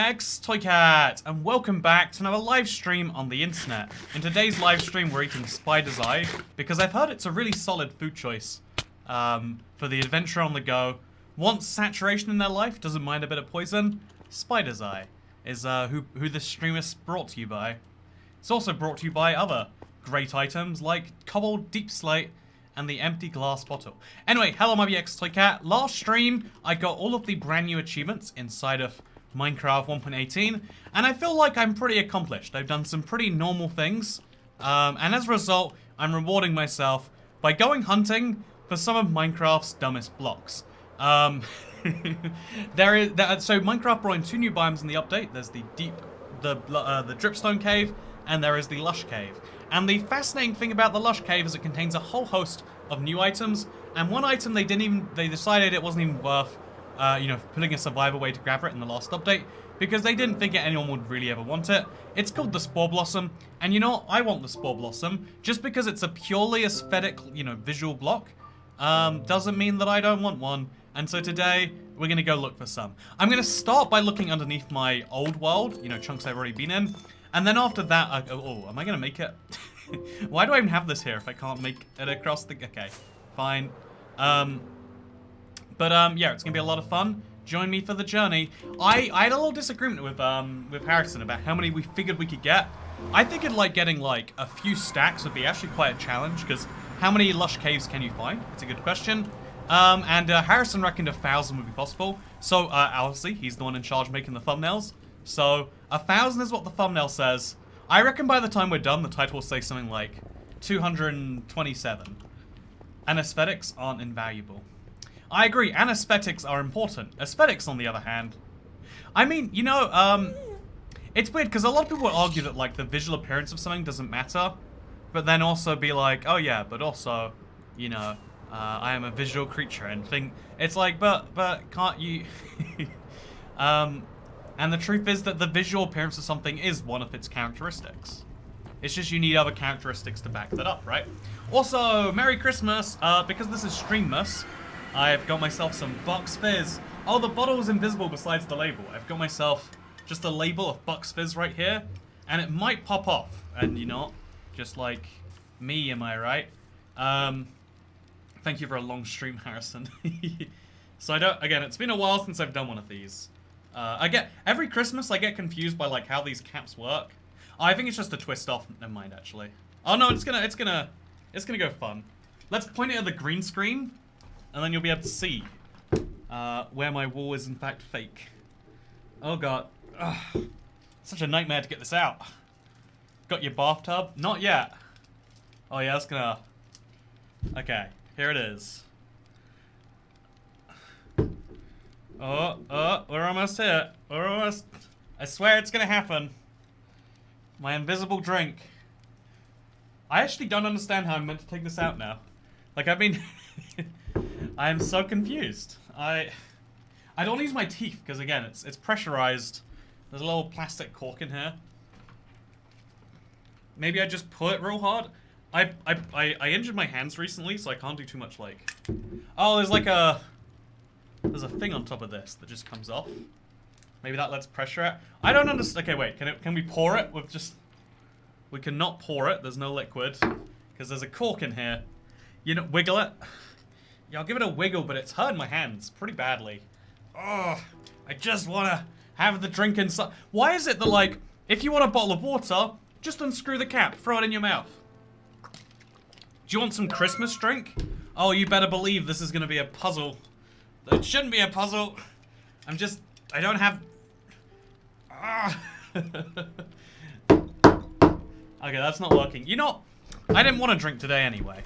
1.18's, and welcome back to another live stream on the internet. In today's live stream, we're eating spider's eye, because I've heard it's a really solid food choice for the adventurer on the go. Wants saturation in their life, doesn't mind a bit of poison. Spider's eye is who this stream is brought to you by. It's also brought to you by other great items like cobbled deep slate and the empty glass bottle. Anyway, hello my BX Last stream, I got all of the brand new achievements inside of Minecraft 1.18, and I feel like I'm pretty accomplished. I've done some pretty normal things, and as a result, I'm rewarding myself by going hunting for some of Minecraft's dumbest blocks. So Minecraft brought in 2 new biomes in the update. There's the dripstone cave, and there is the lush cave. And the fascinating thing about the lush cave is it contains a whole host of new items, and one item they decided it wasn't even worth putting a survivor way to grab it in the last update, because they didn't think anyone would really ever want it. It's called the Spore Blossom, and you know what? I want the Spore Blossom, just because it's a purely aesthetic, visual block, doesn't mean that I don't want one. And so today, we're gonna go look for some. I'm gonna start by looking underneath my old world, chunks I've already been in, and then after that, am I gonna make it? Why do I even have this here if I can't make it across the, okay, fine. Yeah, it's gonna be a lot of fun. Join me for the journey. I had a little disagreement with Harrison about how many we figured we could get. I figured getting a few stacks would be actually quite a challenge, because how many lush caves can you find? It's a good question. Harrison reckoned 1,000 would be possible. So obviously he's the one in charge of making the thumbnails. So 1,000 is what the thumbnail says. I reckon by the time we're done, the title will say something like 227. And aesthetics aren't invaluable. I agree, and aesthetics are important. Aesthetics, on the other hand, I mean, it's weird, because a lot of people would argue that, the visual appearance of something doesn't matter, but then also be like, oh yeah, but also, I am a visual creature, and think, it's like, but can't you, and the truth is that the visual appearance of something is one of its characteristics. It's just you need other characteristics to back that up, right? Also, Merry Christmas, because this is Streammas, I've got myself some Bucks Fizz. Oh, the bottle is invisible besides the label. I've got myself just a label of Bucks Fizz right here, and it might pop off. And just like me, am I right? Thank you for a long stream, Harrison. So again, it's been a while since I've done one of these. Every Christmas I get confused by how these caps work. I think it's just a twist off. Never mind, actually. Oh no, it's gonna go fun. Let's point it at the green screen, and then you'll be able to see where my wall is in fact fake. Oh god. Ugh. Such a nightmare to get this out. Got your bathtub? Not yet. Oh yeah, that's gonna... Okay, here it is. Oh, we're almost here. We're almost... I swear it's gonna happen. My invisible drink. I actually don't understand how I'm meant to take this out now. I've been... I am so confused. I don't use my teeth because again, it's pressurized. There's a little plastic cork in here. Maybe I just pull it real hard. I injured my hands recently, so I can't do too much Oh, there's a thing on top of this that just comes off. Maybe that lets pressure out. I don't understand. Okay, wait. Can we pour it with just? We cannot pour it. There's no liquid because there's a cork in here. Wiggle it. Yeah, I'll give it a wiggle, but it's hurting my hands pretty badly. Oh, I just want to have the drink inside. Why is it that, if you want a bottle of water, just unscrew the cap, throw it in your mouth? Do you want some Christmas drink? Oh, you better believe this is going to be a puzzle. It shouldn't be a puzzle. I don't have... Okay, that's not working. I didn't want to drink today anyway.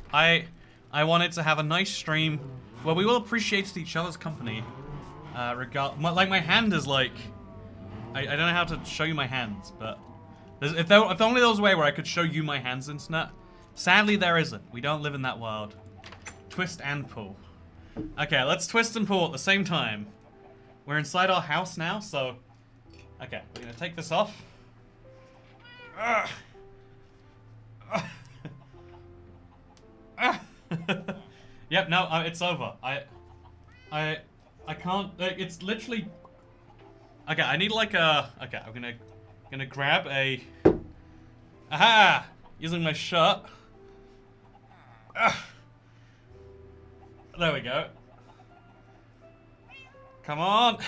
I wanted to have a nice stream where we will appreciate each other's company. My hand is I don't know how to show you my hands, but if only there was a way where I could show you my hands, internet. Sadly, there isn't. We don't live in that world. Twist and pull. Okay, let's twist and pull at the same time. We're inside our house now, so... Okay, we're gonna take this off. Yep, no, it's over. I can't, it's literally... Okay, I need like a... Okay, I'm gonna grab a... Aha! Using my shirt. There we go. Come on!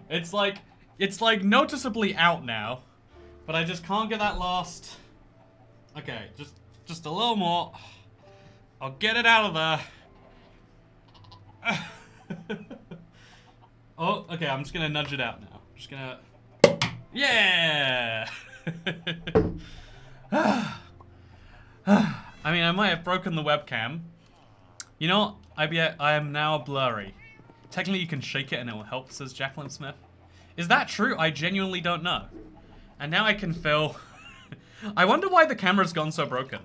It's like noticeably out now, but I just can't get that last. Okay, just a little more. I'll get it out of there. Oh, okay, I'm just gonna nudge it out now. Just gonna, yeah. I mean, I might have broken the webcam. You know what? I am now blurry. Technically, you can shake it and it will help, says Jacqueline Smith. Is that true? I genuinely don't know. And now I can feel... I wonder why the camera's gone so broken.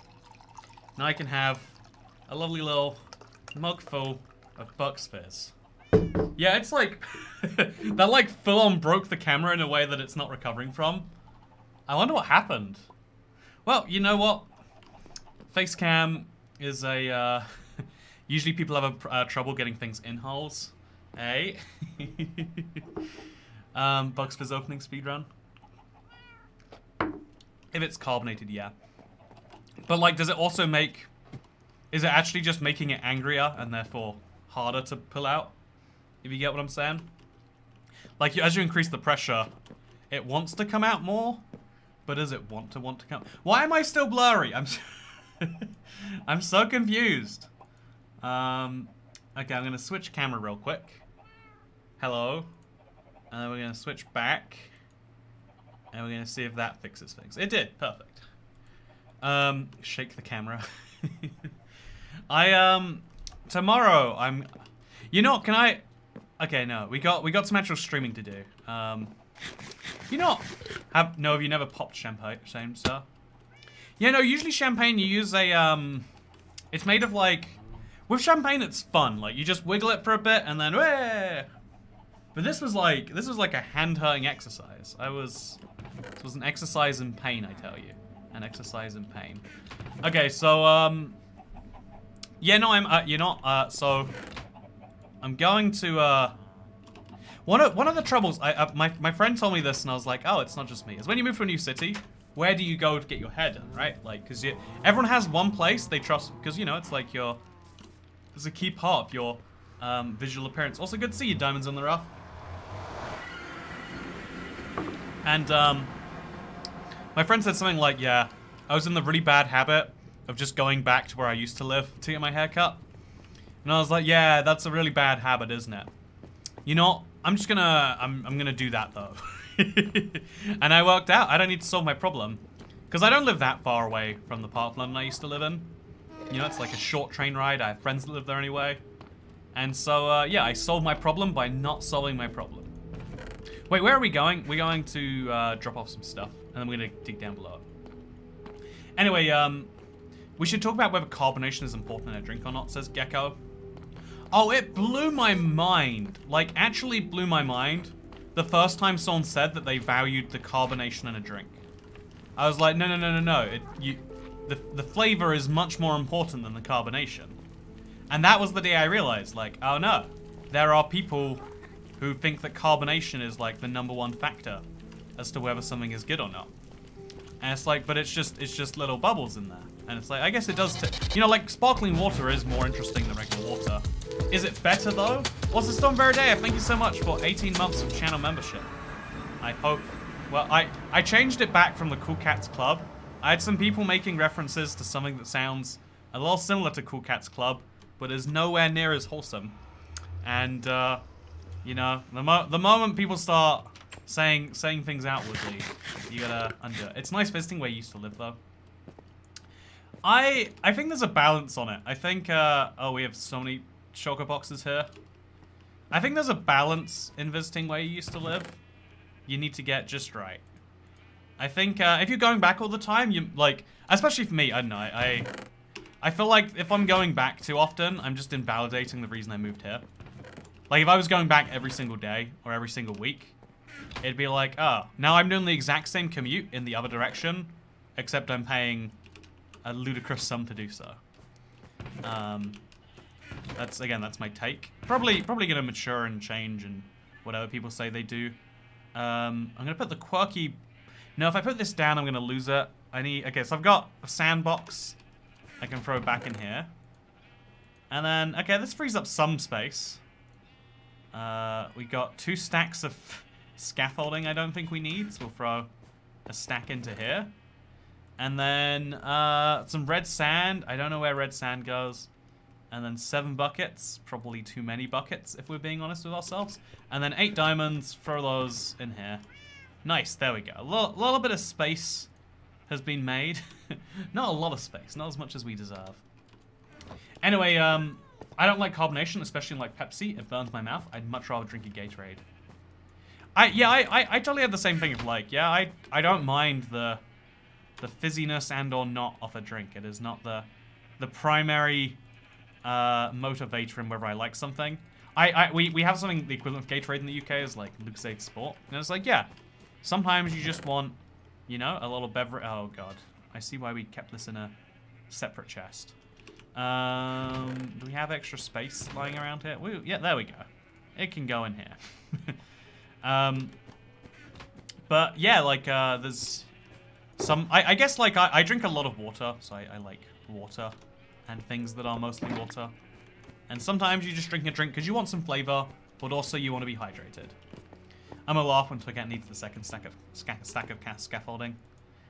Now I can have a lovely little mug full of Bucks Fizz. Yeah, it's like... that like full-on broke the camera in a way that it's not recovering from. I wonder what happened. Well, you know what? Facecam is a... usually people have trouble getting things in holes. Hey. Bucks Fizz opening speedrun. If it's carbonated, yeah. But like, does it also make... Is it actually just making it angrier and therefore harder to pull out? If you get what I'm saying? Like, as you increase the pressure, it wants to come out more, but does it want to come? Why am I still blurry? I'm so confused. Okay, I'm gonna switch camera real quick. Hello. And then we're gonna switch back. And we're gonna see if that fixes things. It did, perfect. Shake the camera. Tomorrow you know, can I... Okay, no, we got some actual streaming to do. You know, have you never popped champagne, sir? Yeah, no, usually champagne you use a, it's made of like, with champagne it's fun, like you just wiggle it for a bit and then, wah! But this was like a hand-hurting exercise. This was an exercise in pain, I tell you. An exercise in pain. Okay, so, yeah, no, so, I'm going to, one of the troubles, my friend told me this and I was like, oh, it's not just me, is when you move to a new city, where do you go to get your hair done, right? Like, because everyone has one place they trust, because, you know, it's like it's a key part of your visual appearance. Also, good to see you, Diamonds on the Rough. And, my friend said something like, yeah, I was in the really bad habit of just going back to where I used to live to get my hair cut. And I was like, yeah, that's a really bad habit, isn't it? You know, I'm gonna do that, though. And I worked out, I don't need to solve my problem. Because I don't live that far away from the part of London I used to live in. You know, it's like a short train ride. I have friends that live there anyway. And so, yeah, I solved my problem by not solving my problem. Wait, where are we going? We're going to drop off some stuff. And then we're going to dig down below. Anyway, we should talk about whether carbonation is important in a drink or not, says Gecko. Oh, it blew my mind. Like, actually blew my mind the first time someone said that they valued the carbonation in a drink. I was like, no. The flavor is much more important than the carbonation. And that was the day I realized, like, oh no, there are people who think that carbonation is like the #1 factor as to whether something is good or not. And it's like, but it's just little bubbles in there. And it's like, I guess it does, you know, like sparkling water is more interesting than regular water. Is it better though? What's the Storm Veridea? Thank you so much for 18 months of channel membership. I hope, well, I changed it back from the Cool Cats Club. I had some people making references to something that sounds a little similar to Cool Cats Club, but is nowhere near as wholesome. And, you know, the moment people start saying things outwardly, you gotta undo it. It's nice visiting where you used to live, though. I think there's a balance on it. I think, oh, we have so many choco boxes here. I think there's a balance in visiting where you used to live. You need to get just right. I think, if you're going back all the time, you, like, especially for me, I don't know, I feel like if I'm going back too often, I'm just invalidating the reason I moved here. Like, if I was going back every single day or every single week, it'd be like, oh, now I'm doing the exact same commute in the other direction, except I'm paying a ludicrous sum to do so. That's my take. Probably gonna mature and change and whatever people say they do. I'm gonna put the quirky... No, if I put this down, I'm gonna lose it. Okay, so I've got a sandbox I can throw back in here. And then, okay, this frees up some space. We got 2 stacks of scaffolding I don't think we need, so we'll throw a stack into here. And then some red sand. I don't know where red sand goes. And then 7 buckets. Probably too many buckets, if we're being honest with ourselves. And then 8 diamonds. Throw those in here. Nice, there we go. A little bit of space has been made. Not a lot of space. Not as much as we deserve. Anyway, I don't like carbonation, especially like Pepsi. It burns my mouth. I'd much rather drink a Gatorade. I totally have the same thing of like, yeah, I don't mind the fizziness and or not of a drink. It is not the primary motivator in whether I like something. We have something the equivalent of Gatorade in the UK is like Lucozade Sport, and it's like, yeah, sometimes you just want, you know, a little beverage. Oh god, I see why we kept this in a separate chest. Do we have extra space lying around here? Yeah, there we go. It can go in here. But yeah, like there's some. I guess like I drink a lot of water, so I like water and things that are mostly water. And sometimes you just drink a drink because you want some flavor, but also you want to be hydrated. I'm gonna laugh when Twigget needs the second stack of scaffolding.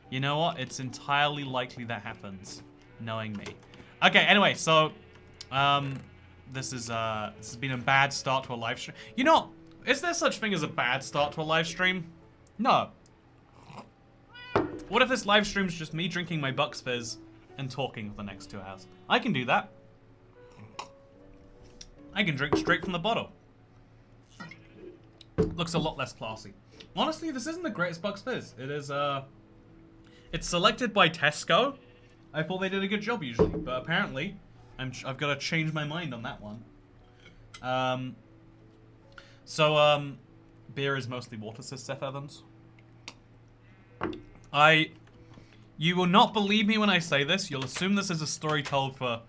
You know what? It's entirely likely that happens, knowing me. Okay, anyway, so this has been a bad start to a live stream. You know, is there such thing as a bad start to a live stream? No. What if this live stream's just me drinking my Bucks Fizz and talking for the next 2 hours? I can do that. I can drink straight from the bottle. Looks a lot less classy. Honestly, this isn't the greatest Bucks Fizz. It is, it's selected by Tesco. I thought they did a good job usually, but apparently I've got to change my mind on that one. Beer is mostly water, says Seth Evans. You will not believe me when I say this. You'll assume this is a story told for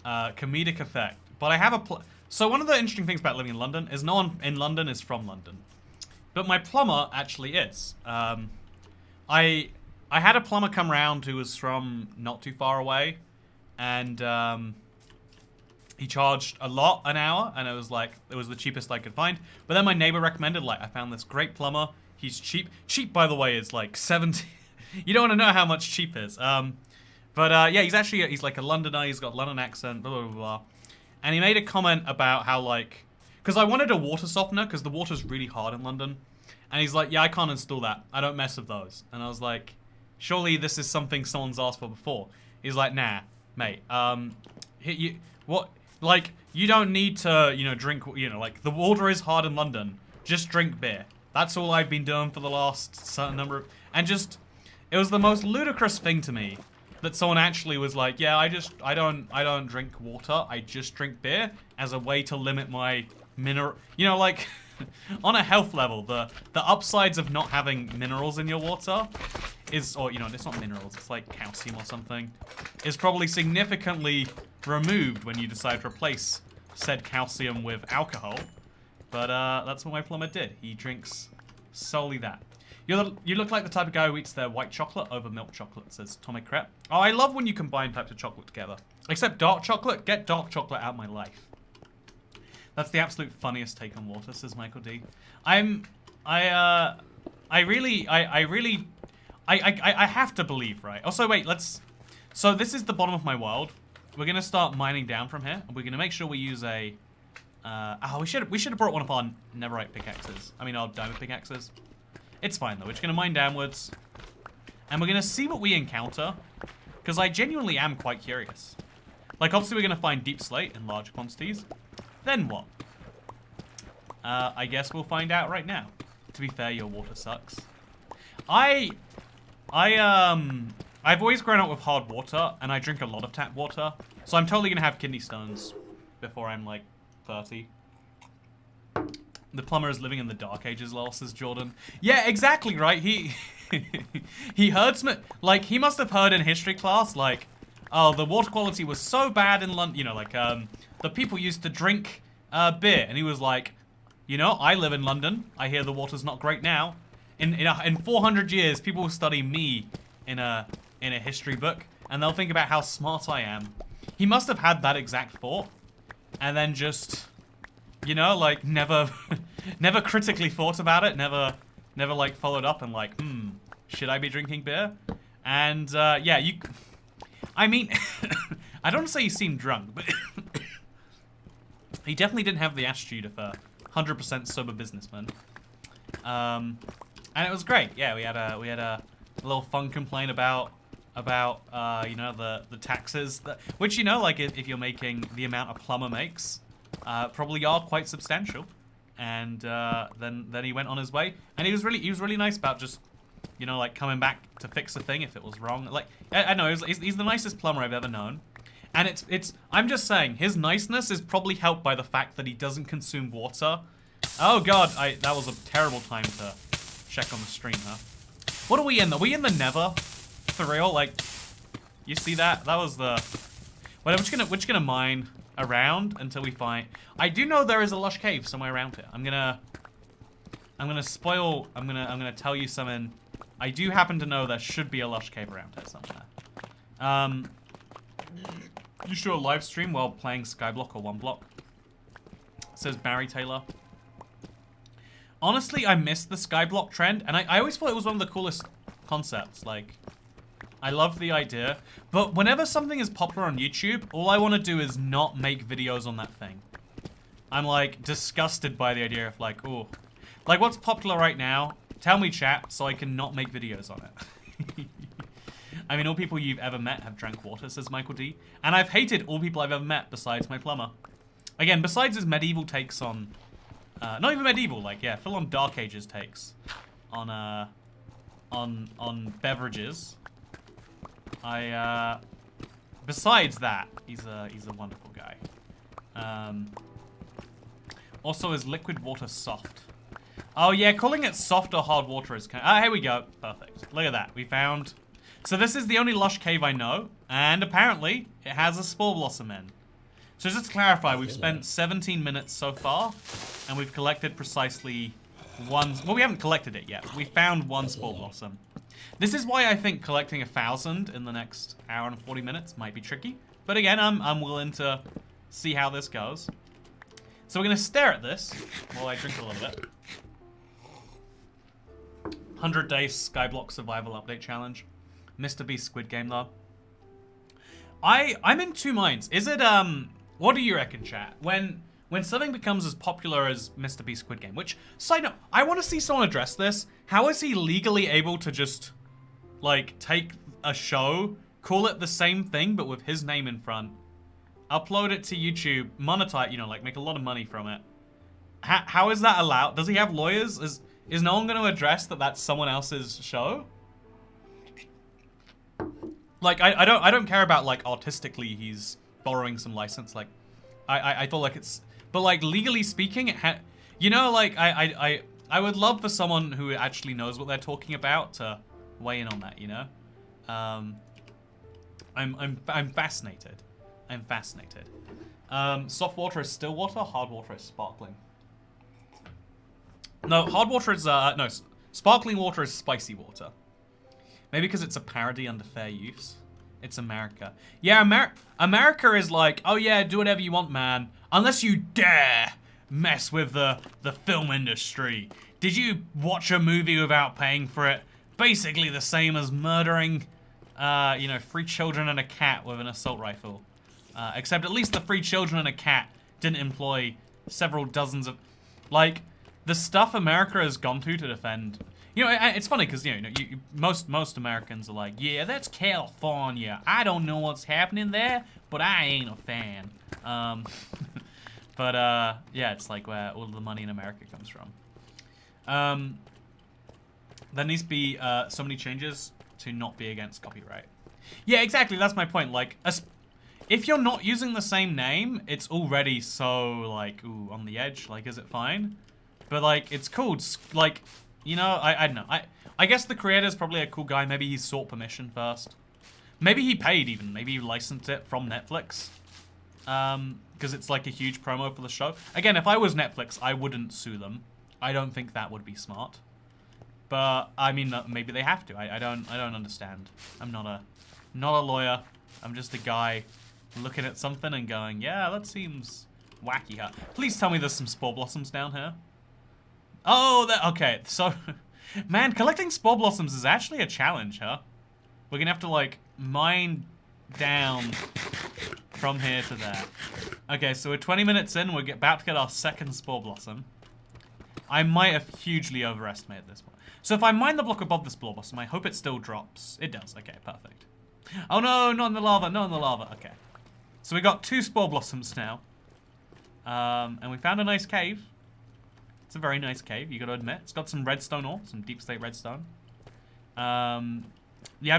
comedic effect. But I have so one of the interesting things about living in London is no one in London is from London. But my plumber actually is. I had a plumber come round who was from not too far away, and he charged a lot an hour, and it was the cheapest I could find. But then my neighbor recommended, like, I found this great plumber. He's cheap. Cheap, by the way, is like 70. You don't want to know how much cheap is. Yeah, he's like a Londoner. He's got a London accent, blah, blah, blah, blah. And he made a comment about how, like, because I wanted a water softener, because the water's really hard in London. And he's like, yeah, I can't install that. I don't mess with those. And I was like, surely this is something someone's asked for before. He's like, nah, mate. Like, you don't need to, you know, drink, you know, like, the water is hard in London. Just drink beer. That's all I've been doing for the last certain number of... And just, it was the most ludicrous thing to me that someone actually was like, yeah, I don't drink water. I just drink beer as a way to limit my mineral... You know, like... On a health level, the upsides of not having minerals in your water is, or, you know, it's not minerals, it's like calcium or something, is probably significantly removed when you decide to replace said calcium with alcohol. But that's what my plumber did. He drinks solely that. You look like the type of guy who eats their white chocolate over milk chocolate, says Tomic Crep. Oh, I love when you combine types of chocolate together. Except dark chocolate. Get dark chocolate out of my life. That's the absolute funniest take on water, says Michael D. I have to believe, right? Also, wait, so this is the bottom of my world. We're gonna start mining down from here, and we're gonna make sure we use a, we should have brought one of our netherite pickaxes. I mean, our diamond pickaxes. It's fine, though. We're just gonna mine downwards, and we're gonna see what we encounter, because I genuinely am quite curious. Like, obviously, we're gonna find deep slate in large quantities. Then what? I guess we'll find out right now. To be fair, your water sucks. I've always grown up with hard water, and I drink a lot of tap water. So I'm totally gonna have kidney stones before I'm like 30. The plumber is living in the dark ages, lol, says Jordan. Yeah, exactly, right? He heard some, like, he must have heard in history class, like, oh, the water quality was so bad in London, you know, like, the people used to drink, beer. And he was like, you know, I live in London. I hear the water's not great now. In 400 years, people will study me in a history book, and they'll think about how smart I am. He must have had that exact thought, and then just, you know, like, never critically thought about it, never, like, followed up and like, should I be drinking beer? And, yeah, I mean, I don't want to say he seemed drunk, but he definitely didn't have the attitude of a 100% sober businessman. And it was great. Yeah, we had a little fun complaint about you know, the taxes which, you know, like if you're making the amount a plumber makes, probably are quite substantial. And then he went on his way, and he was really nice about just, you know, like coming back to fix a thing if it was wrong. Like I know he's the nicest plumber I've ever known, and it's I'm just saying his niceness is probably helped by the fact that he doesn't consume water. Oh god, that was a terrible time to check on the stream, huh? What are we in? Are we in the Nether? For real? Like, you see that? That was the... Well, we're just gonna mine around until we find... I do know there is a lush cave somewhere around here. I'm gonna tell you something. I do happen to know there should be a lush cave around here somewhere. You should do a live stream while playing Skyblock or One Block. Says Barry Taylor. Honestly, I missed the Skyblock trend, and I always thought it was one of the coolest concepts. Like, I love the idea, but whenever something is popular on YouTube, all I want to do is not make videos on that thing. I'm, like, disgusted by the idea of, like, ooh. Like, what's popular right now? Tell me, chat, so I can not make videos on it. I mean, all people you've ever met have drank water, says Michael D. And I've hated all people I've ever met besides my plumber. Again, besides his medieval takes on... not even medieval, like, yeah, full on Dark Ages takes on beverages. Besides that, he's a wonderful guy. Also, is liquid water soft? Oh yeah, calling it soft or hard water is kind of... here we go. Perfect. Look at that. We found... So this is the only lush cave I know, and apparently it has a spore blossom in. So just to clarify, we've spent 17 minutes so far, and we've collected precisely one... Well, we haven't collected it yet. We found one spore blossom. This is why I think collecting 1,000 in the next hour and 40 minutes might be tricky. But again, I'm willing to see how this goes. So we're going to stare at this while I drink a little bit. 100 Day Skyblock Survival Update Challenge. Mr. Beast Squid Game, though. I'm in two minds. Is it, what do you reckon, chat? When something becomes as popular as Mr. Beast Squid Game, which, side note, I want to see someone address this. How is he legally able to just, like, take a show, call it the same thing, but with his name in front, upload it to YouTube, monetize, you know, like, make a lot of money from it? How is that allowed? Does he have lawyers? Is no one going to address that that's someone else's show? Like, I don't care about, like, artistically he's borrowing some license. Like, I thought, like, it's... But, like, legally speaking, you know, like, I would love for someone who actually knows what they're talking about to weigh in on that, you know? I'm fascinated. I'm fascinated. Soft water is still water, hard water is sparkling. No, hard water is, no, sparkling water is spicy water. Maybe because it's a parody under fair use. It's America. Yeah, America is like, oh yeah, do whatever you want, man. Unless you dare mess with the film industry. Did you watch a movie without paying for it? Basically the same as murdering, you know, 3 children and a cat with an assault rifle. Except at least the 3 children and a cat didn't employ several dozens of... Like, the stuff America has gone to defend... You know, it's funny because, you know, most Americans are like, yeah, that's California. I don't know what's happening there, but I ain't a fan. But, yeah, it's like where all the money in America comes from. There needs to be so many changes to not be against copyright. Yeah, exactly. That's my point. Like, if you're not using the same name, it's already so, like, ooh, on the edge. Like, is it fine? But, like, it's cool. Like... You know, I don't know. I guess the creator's probably a cool guy. Maybe he sought permission first. Maybe he paid even. Maybe he licensed it from Netflix. Because it's like a huge promo for the show. Again, if I was Netflix, I wouldn't sue them. I don't think that would be smart. But I mean, maybe they have to. I don't understand. I'm not a lawyer. I'm just a guy looking at something and going, yeah, that seems wacky, huh? Please tell me there's some spore blossoms down here. Oh, okay. So, man, collecting spore blossoms is actually a challenge, huh? We're gonna have to like mine down from here to there. Okay, so we're 20 minutes in. We're about to get our second spore blossom. I might have hugely overestimated this one. So if I mine the block above the spore blossom, I hope it still drops. It does. Okay, perfect. Oh no, not in the lava. Not in the lava. Okay. So we got 2 spore blossoms now. And we found a nice cave. It's a very nice cave, you got to admit. It's got some redstone ore, some deep slate redstone. Yeah,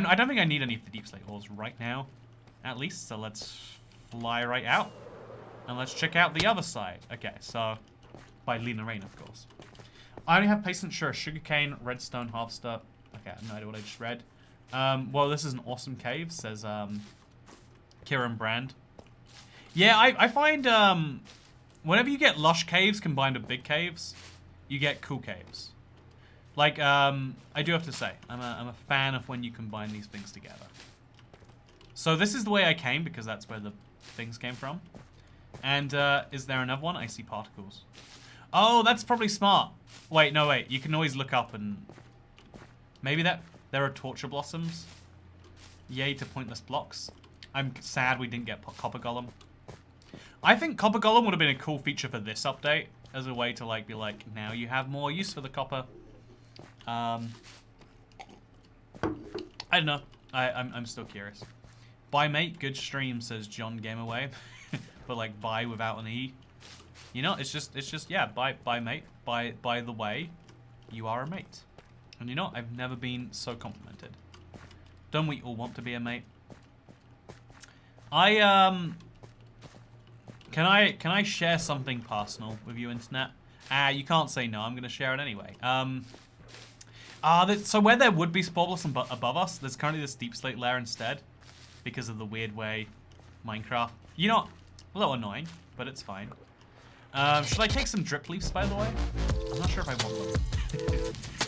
I don't think I need any of the deep slate ores right now, at least. So let's fly right out. And let's check out the other side. Okay, so by Lena Rain, of course. I only have patient sure, sugarcane, redstone, harvester. Okay, I have no idea what I just read. Well, this is an awesome cave, says Kieran Brand. Yeah, I find whenever you get lush caves combined with big caves, you get cool caves. Like, I do have to say, I'm a fan of when you combine these things together. So this is the way I came, because that's where the things came from. And is there another one? I see particles. Oh, that's probably smart. Wait, no, wait. You can always look up and... Maybe there are torture blossoms. Yay to pointless blocks. I'm sad we didn't get copper golem. I think copper golem would have been a cool feature for this update. As a way to, like, be like, now you have more use for the copper. I don't know. I'm still curious. Bye, mate. Good stream, says John Gameaway. But, like, bye without an E. You know, it's just, yeah, bye, mate. By the way, you are a mate. And you know, I've never been so complimented. Don't we all want to be a mate? Can I share something personal with you, internet? You can't say no. I'm gonna share it anyway. So where there would be spore blossom above us, there's currently this deep slate layer instead, because of the weird way Minecraft. You know, a little annoying, but it's fine. Should I take some drip leaves, by the way? I'm not sure if I want them.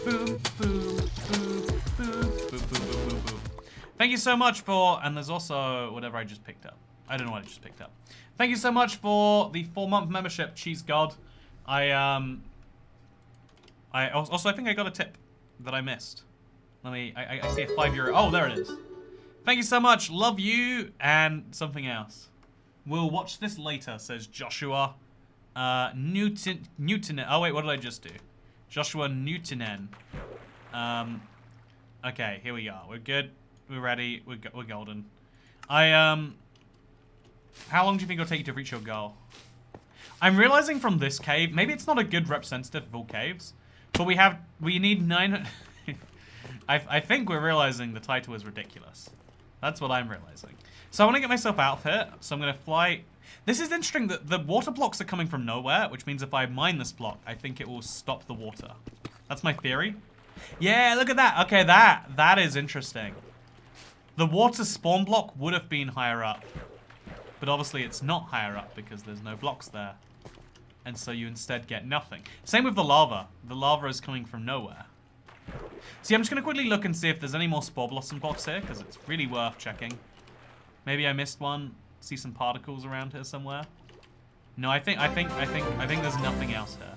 Boom, boom, boom, boom, boom, boom, boom, boom, boom. Thank you so much for, and there's also whatever I just picked up. I don't know what I just picked up. Thank you so much for the 4-month membership, Cheese God. I think I got a tip that I missed. I see a €5. Oh, there it is. Thank you so much. Love you and something else. We'll watch this later, says Joshua. Newton. Oh wait, what did I just do? Joshua Newtonen. Okay, here we are. We're good. We're ready. We're golden. How long do you think it'll take you to reach your goal? I'm realizing from this cave, maybe it's not a good representative of all caves, but we need 9. I think we're realizing the title is ridiculous. That's what I'm realizing. So I want to get myself out of here. So I'm gonna fly. This is interesting that the water blocks are coming from nowhere, which means if I mine this block, I think it will stop the water. That's my theory. Yeah, look at that. Okay, that is interesting. The water spawn block would have been higher up, but obviously it's not higher up because there's no blocks there. And so you instead get nothing. Same with the lava. The lava is coming from nowhere. See, I'm just gonna quickly look and see if there's any more spore blossom blocks here, because it's really worth checking. Maybe I missed one. See some particles around here somewhere. No, I think there's nothing else here.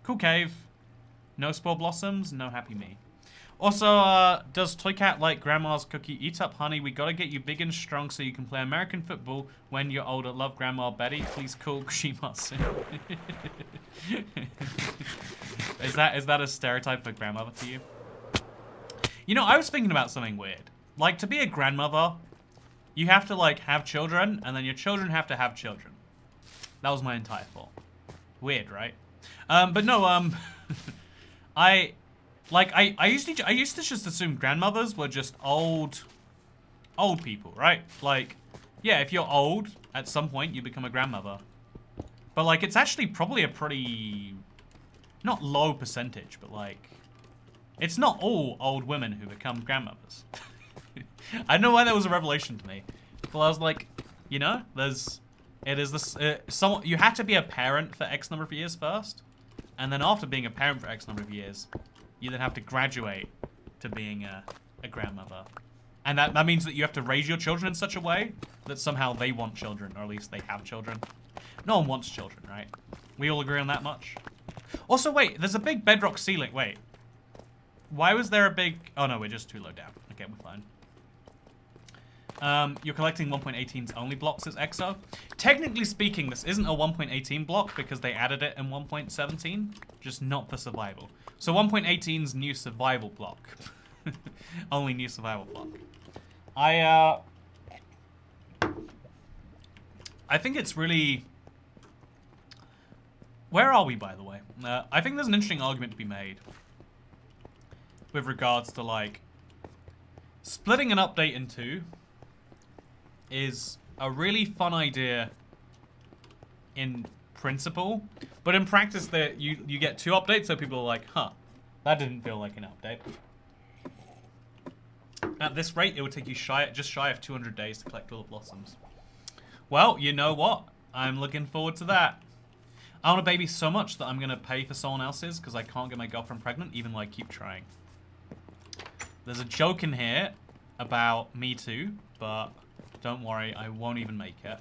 Cool cave. No spore blossoms, no happy me. Also, does Toy Cat like Grandma's cookie? Eat up, honey. We gotta get you big and strong so you can play American football when you're older. Love, Grandma Betty. Please call Kushimasu. Is that a stereotype for grandmother for you? You know, I was thinking about something weird. Like, to be a grandmother, you have to, like, have children, and then your children have to have children. That was my entire thought. Weird, right? But no, I used to just assume grandmothers were just old people, right? Like, yeah, if you're old, at some point you become a grandmother. But like, it's actually probably a pretty, not low percentage, but like, it's not all old women who become grandmothers. I don't know why that was a revelation to me. But I was like, you know, it is this, you have to be a parent for X number of years first. And then after being a parent for X number of years, you then have to graduate to being a grandmother. And that means that you have to raise your children in such a way that somehow they want children, or at least they have children. No one wants children, right? We all agree on that much? Also, wait, there's a big bedrock ceiling. Wait. Why was there a big... Oh, no, we're just too low down. Okay, we're fine. You're collecting 1.18's only blocks as EXO. Technically speaking, this isn't a 1.18 block because they added it in 1.17, just not for survival. So 1.18's new survival block. Only new survival block. I think it's really... Where are we, by the way? I think there's an interesting argument to be made with regards to, like, splitting an update in two is a really fun idea in principle, but in practice that you get two updates, so people are like, huh, that didn't feel like an update. At this rate, it would take you just shy of 200 days to collect all the blossoms. Well, you know what? I'm looking forward to that. I want a baby so much that I'm going to pay for someone else's because I can't get my girlfriend pregnant, even though I keep trying. There's a joke in here about me too, but don't worry, I won't even make it.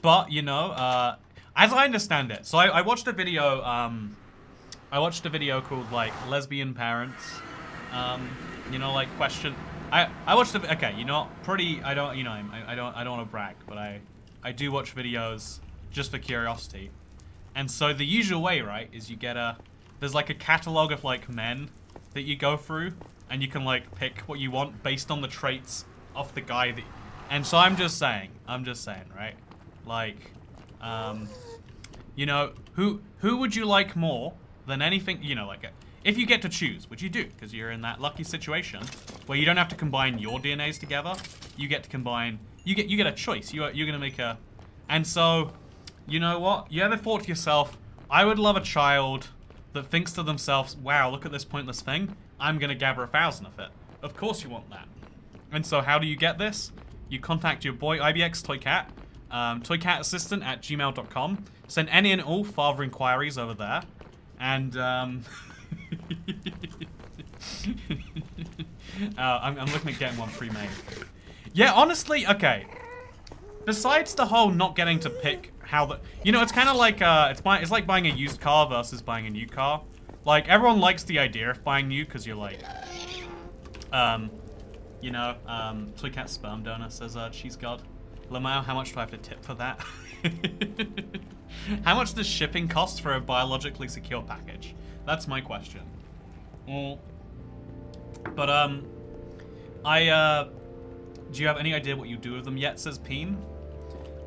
But, you know, as I understand it, so I watched a video, called, like, Lesbian Parents. You know, like, question... I watched the... Okay, you know, I don't want to brag, but I do watch videos just for curiosity. And so the usual way, right, is you get there's like a catalog of like men that you go through, and you can like pick what you want based on the traits of the guy that... And so I'm just saying, right? Like, you know, who would you like more than anything, you know, like, if you get to choose, which you do, because you're in that lucky situation where you don't have to combine your DNAs together, you get to combine, you get a choice, you're gonna make a... And so, you know what, you ever thought to yourself, I would love a child that thinks to themselves, wow, look at this pointless thing, I'm gonna gather 1,000 of it. Of course you want that. And so how do you get this? You contact your boy IBX Toycat, toycatassistant@gmail.com, send any and all father inquiries over there, and I'm looking at getting one pre-made. Yeah, honestly, okay. Besides the whole not getting to pick how the... You know, it's kind of like, it's like buying a used car versus buying a new car. Like, everyone likes the idea of buying new because you're like... you know, Toycat sperm donor says, cheese god. Lamau, how much do I have to tip for that? How much does shipping cost for a biologically secure package? That's my question. But, do you have any idea what you do with them yet, says Peen?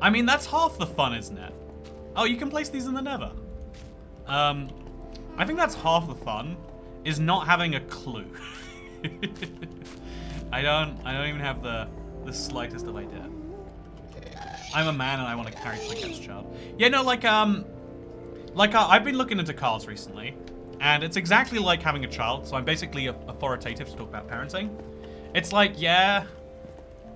I mean, that's half the fun, isn't it? Oh, you can place these in the nether. I think that's half the fun, is not having a clue. I don't even have the slightest of idea. I'm a man and I want to carry Toykat's child. Yeah, no, I've been looking into cars recently, and it's exactly like having a child, so I'm basically authoritative to talk about parenting. It's like, yeah,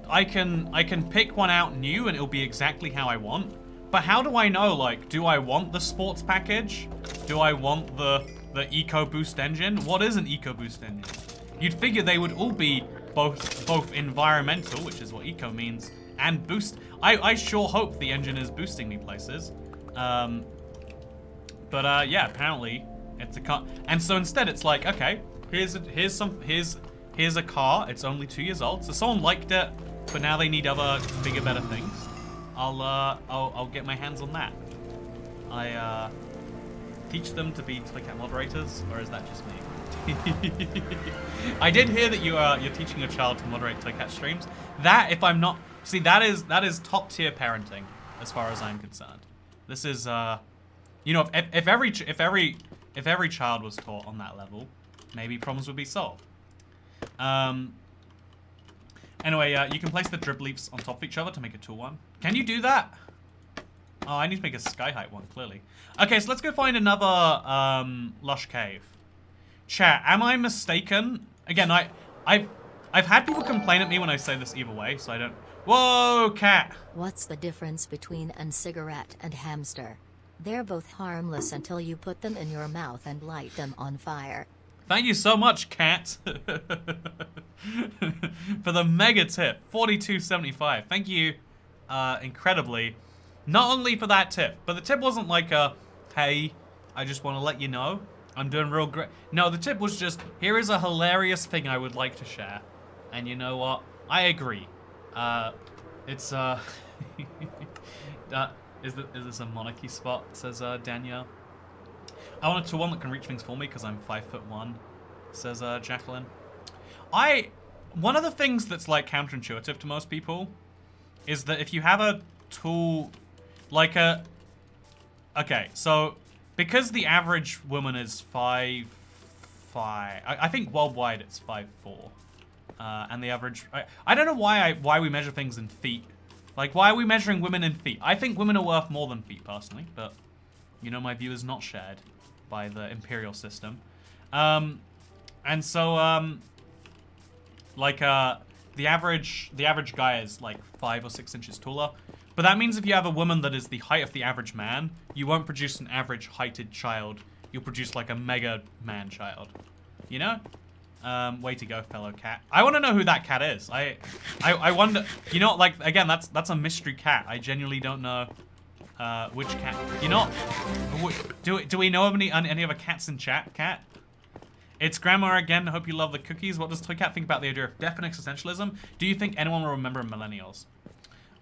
I can pick one out new and it'll be exactly how I want, but how do I know, like, do I want the sports package? Do I want the EcoBoost engine? What is an EcoBoost engine? You'd figure they would all be both environmental, which is what eco means, and boost. I sure hope the engine is boosting me places. Yeah, apparently it's a car. And so instead it's like, okay, here's a car. It's only 2 years old. So someone liked it, but now they need other bigger, better things. I'll get my hands on that. I teach them to be Toycat moderators, or is that just me? I did hear that you're teaching your child to moderate Toycat streams. That, if I'm not, see, that is top tier parenting as far as I'm concerned. This is you know, if every child was taught on that level, maybe problems would be solved. Anyway, you can place the drip leaves on top of each other to make a tool one. Can you do that? Oh, I need to make a sky height one, clearly. Okay, so let's go find another lush cave. Chat, am I mistaken? Again, I I've had people complain at me when I say this either way, so I don't... Whoa, cat! What's the difference between a cigarette and hamster? They're both harmless until you put them in your mouth and light them on fire. Thank you so much, cat, for the mega tip, 42.75. Thank you, incredibly. Not only for that tip, but the tip wasn't like a, hey, I just want to let you know I'm doing real great. No, the tip was just, here is a hilarious thing I would like to share. And you know what? I agree. It's, is this a monarchy spot, says Danielle. I want a one that can reach things for me because I'm 5'1", says Jacqueline. One of the things that's like counterintuitive to most people is that if you have a tool like okay, so because the average woman is 5'5", I think worldwide it's 5'4", and the average I don't know why we measure things in feet. Like, why are we measuring women in feet? I think women are worth more than feet personally, but you know my view is not shared by the imperial system. And so like the average guy is like 5 or 6 inches taller. But that means if you have a woman that is the height of the average man, you won't produce an average heighted child. You'll produce like a mega man child. You know? Way to go, fellow cat. I want to know who that cat is. I wonder, you know, like, again, that's a mystery cat. I genuinely don't know which cat. You know, do we know of any other cats in chat, cat? It's Grandma again. I hope you love the cookies. What does Toy Cat think about the idea of death and existentialism? Do you think anyone will remember millennials?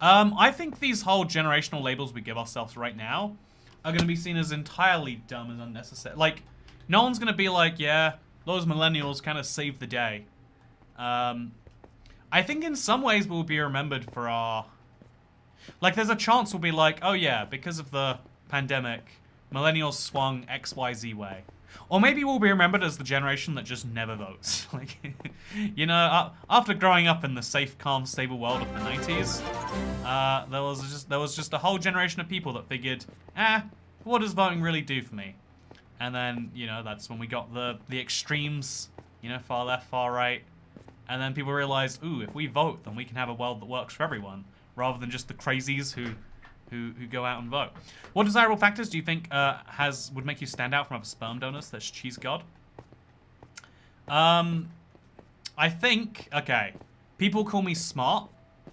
I think these whole generational labels we give ourselves right now are going to be seen as entirely dumb and unnecessary. Like, no one's going to be like, yeah, those millennials kind of saved the day. I think in some ways we'll be remembered for our... Like, there's a chance we'll be like, oh yeah, because of the pandemic, millennials swung XYZ way. Or maybe we'll be remembered as the generation that just never votes. Like, you know, after growing up in the safe, calm, stable world of the 90s, there was just a whole generation of people that figured, what does voting really do for me? And then, you know, that's when we got the extremes, you know, far left, far right. And then people realized, ooh, if we vote, then we can have a world that works for everyone, rather than just the crazies who go out and vote. What desirable factors do you think would make you stand out from other sperm donors that's cheese god? I think, okay, people call me smart,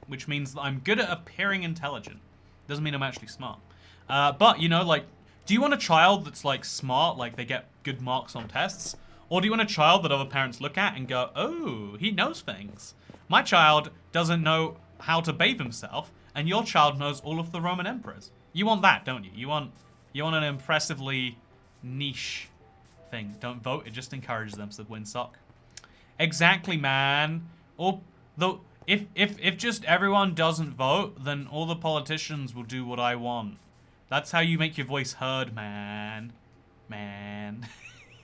which means that I'm good at appearing intelligent. Doesn't mean I'm actually smart. But, you know, like, do you want a child that's, like, smart, like they get good marks on tests? Or do you want a child that other parents look at and go, oh, he knows things? My child doesn't know how to bathe himself, and your child knows all of the Roman emperors. You want that, don't you? You want an impressively niche thing. Don't vote, it just encourages them, said Windsock. Exactly, man. Or if just everyone doesn't vote, then all the politicians will do what I want. That's how you make your voice heard, man. Man.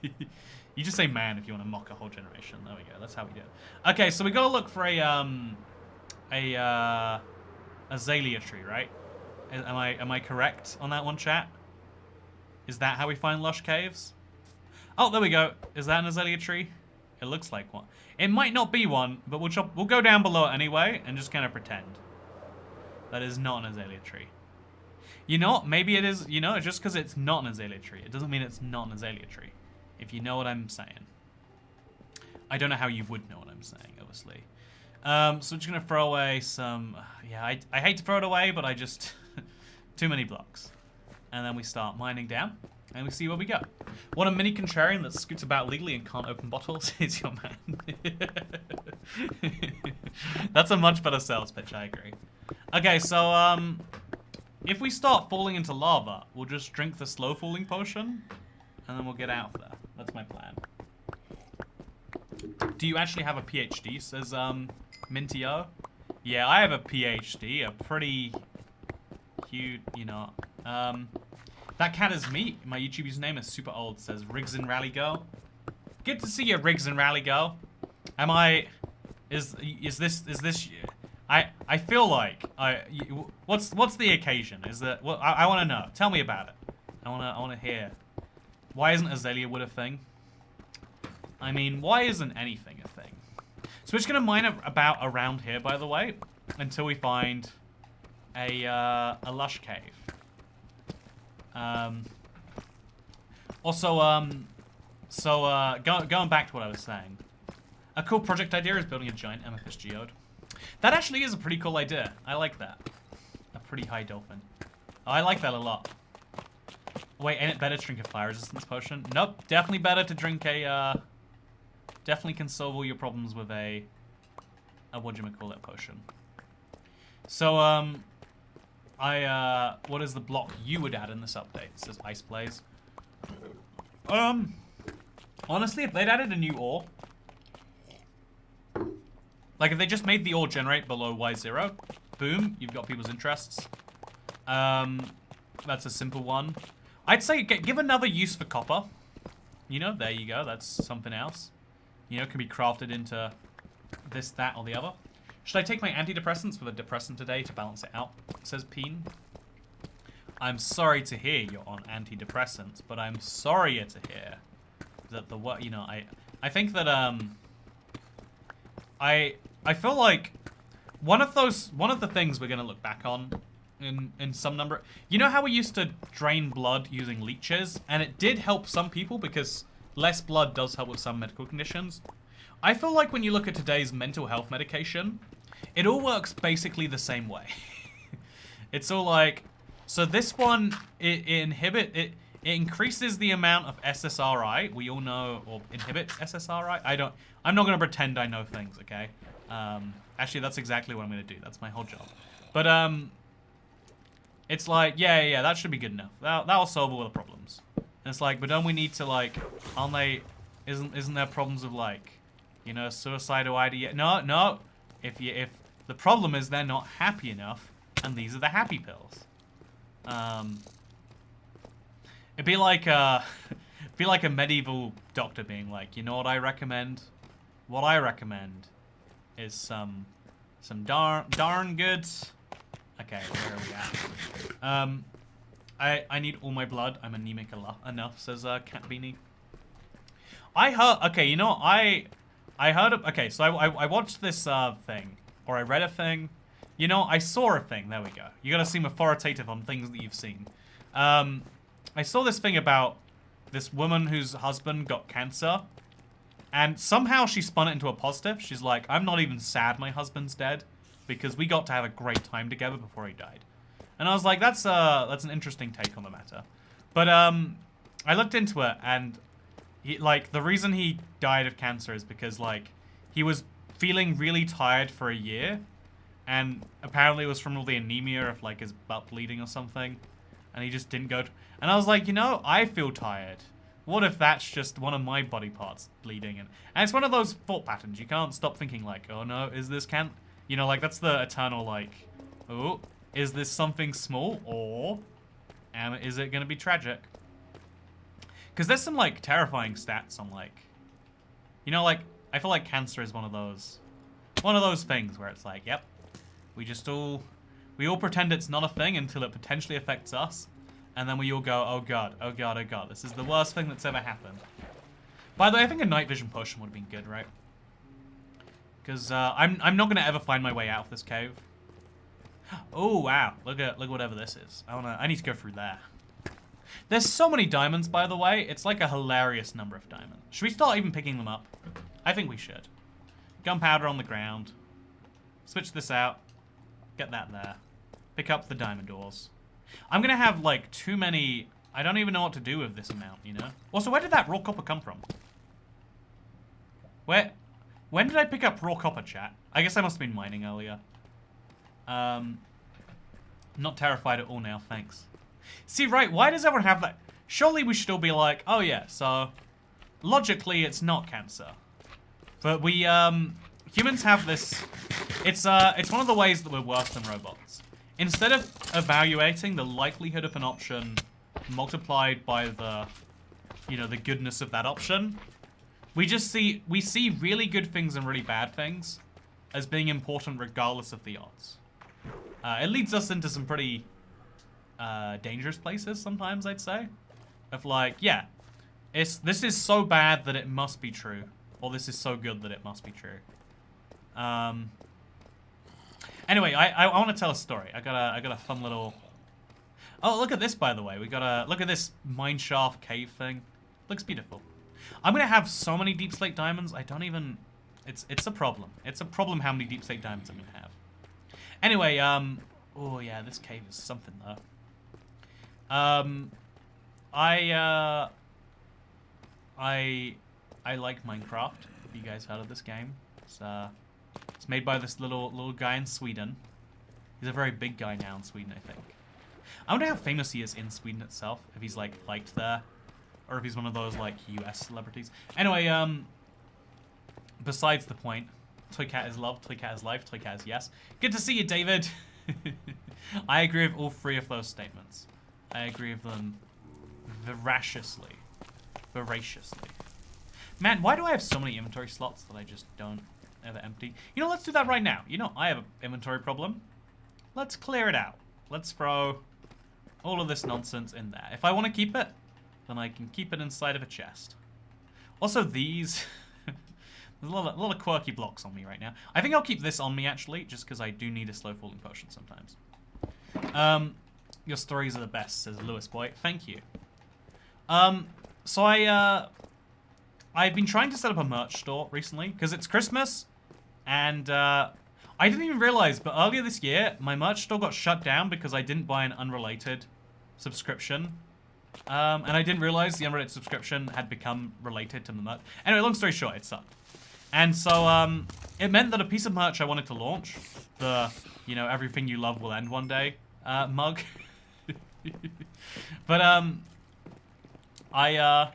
You just say man if you want to mock a whole generation. There we go. That's how we do it. Okay, so we gotta look for a azalea tree, right? Am I correct on that one, chat? Is that how we find lush caves? Oh, there we go. Is that an azalea tree? It looks like one. It might not be one, but we'll go down below it anyway and just kind of pretend that is not an azalea tree. You know what? Maybe it is. You know, just because it's not an azalea tree, it doesn't mean it's not an azalea tree. If you know what I'm saying. I don't know how you would know what I'm saying, obviously. So we're just gonna throw away some. Yeah, I hate to throw it away, but I just too many blocks. And then we start mining down, and we see where we go. What a mini contrarian that scoots about legally and can't open bottles is your man. That's a much better sales pitch, I agree. Okay, so if we start falling into lava, we'll just drink the slow falling potion, and then we'll get out of there. That's my plan. Do you actually have a PhD, says Mintio? Yeah, I have a PhD, a pretty huge, you know. That cat is me. My YouTube username is super old, says Riggs and Rally Girl. Good to see you, Riggs and Rally Girl. Am I, is this, I feel like, what's the occasion? Is that, well, I want to know. Tell me about it. I want to hear. Why isn't Azalea Wood a thing? I mean, why isn't anything a thing? So we're just gonna mine about around here, by the way, until we find a lush cave. Going back to what I was saying, a cool project idea is building a giant amethyst geode. That actually is a pretty cool idea. I like that. A pretty high dolphin. Oh, I like that a lot. Wait, ain't it better to drink a fire resistance potion? Nope, definitely better to drink a, definitely can solve all your problems with a whatchamacallit potion. So, what is the block you would add in this update? It says ice blaze. Honestly, if they'd added a new ore, like if they just made the ore generate below Y0, boom, you've got people's interests. That's a simple one. I'd say give another use for copper. You know, there you go, that's something else. You know, it can be crafted into this, that, or the other. Should I take my antidepressants with a depressant today to balance it out? Says Peen. I'm sorry to hear you're on antidepressants, but I'm sorrier to hear that you know, I think that I feel like one of the things we're gonna look back on in some number. You know how we used to drain blood using leeches, and it did help some people because less blood does help with some medical conditions. I feel like when you look at today's mental health medication, it all works basically the same way. It's all like, so this one, it increases the amount of SSRI. We all know, or inhibits SSRI. I'm not gonna pretend I know things, okay? Actually, that's exactly what I'm gonna do. That's my whole job. But, it's like, yeah, that should be good enough. That'll solve all the problems. And it's like, but don't we need to, like, aren't they, isn't there problems of, like, you know, suicidal idea? No. If the problem is they're not happy enough, and these are the happy pills. It'd be like a medieval doctor being like, you know what I recommend? What I recommend is some darn good. Okay, where are we at? I need all my blood. I'm anemic enough, says Cat Beanie. I heard. Okay, you know I heard. Okay, so I watched this thing, or I read a thing. You know, I saw a thing. There we go. You gotta seem authoritative on things that you've seen. I saw this thing about this woman whose husband got cancer, and somehow she spun it into a positive. She's like, I'm not even sad my husband's dead, because we got to have a great time together before he died. And I was like, that's an interesting take on the matter. But I looked into it, and the reason he died of cancer is because like he was feeling really tired for a year, and apparently it was from all the anemia of like his butt bleeding or something, and he just didn't go. And I was like, you know, I feel tired. What if that's just one of my body parts bleeding? And it's one of those thought patterns. You can't stop thinking like, oh no, is this you know, like that's the eternal like, oh, is this something small, or is it gonna be tragic? Because there's some like terrifying stats on like, you know, like I feel like cancer is one of those things where it's like, yep, we all pretend it's not a thing until it potentially affects us, and then we all go, oh god, oh god, oh god, this is the worst thing that's ever happened. By the way, I think a night vision potion would have been good, right? Because I'm not gonna ever find my way out of this cave. Oh wow! Look at whatever this is. I need to go through there. There's so many diamonds, by the way. It's like a hilarious number of diamonds. Should we start even picking them up? I think we should. Gunpowder on the ground. Switch this out. Get that there. Pick up the diamond ores. I'm gonna have like too many. I don't even know what to do with this amount, you know. Also, where did that raw copper come from? When did I pick up raw copper, chat? I guess I must have been mining earlier. Not terrified at all now, thanks. See, right, why does everyone have that? Surely we should all be like, oh yeah, so logically it's not cancer. But we, humans have this, it's one of the ways that we're worse than robots. Instead of evaluating the likelihood of an option multiplied by the, you know, the goodness of that option, we see really good things and really bad things as being important regardless of the odds. It leads us into some pretty dangerous places sometimes, I'd say. Of like, yeah, this is so bad that it must be true. Or this is so good that it must be true. Anyway, I want to tell a story. I got a fun little. Oh, look at this, by the way. Look at this mineshaft cave thing. Looks beautiful. I'm gonna have so many deep slate diamonds. I don't even. It's a problem. It's a problem how many deep slate diamonds I'm gonna have. Anyway, oh yeah, this cave is something though. I like Minecraft. Have you guys heard of this game? It's made by this little guy in Sweden. He's a very big guy now in Sweden, I think. I wonder how famous he is in Sweden itself. If he's like liked there, or if he's one of those like US celebrities. Anyway, besides the point. Toycat is love, Toycat is life, Toycat is yes. Good to see you, David. I agree with all three of those statements. I agree with them voraciously. Man, why do I have so many inventory slots that I just don't ever empty? You know, let's do that right now. You know, I have an inventory problem. Let's clear it out. Let's throw all of this nonsense in there. If I want to keep it, then I can keep it inside of a chest. Also, these... There's a lot of quirky blocks on me right now. I think I'll keep this on me, actually, just because I do need a slow-falling potion sometimes. Your stories are the best, says Lewis Boy. Thank you. So I've been trying to set up a merch store recently, because it's Christmas, and I didn't even realize, but earlier this year, my merch store got shut down because I didn't buy an unrelated subscription. And I didn't realize the unrelated subscription had become related to the merch. Anyway, long story short, it sucked. And so, it meant that a piece of merch I wanted to launch, the, you know, everything you love will end one day, mug. But, I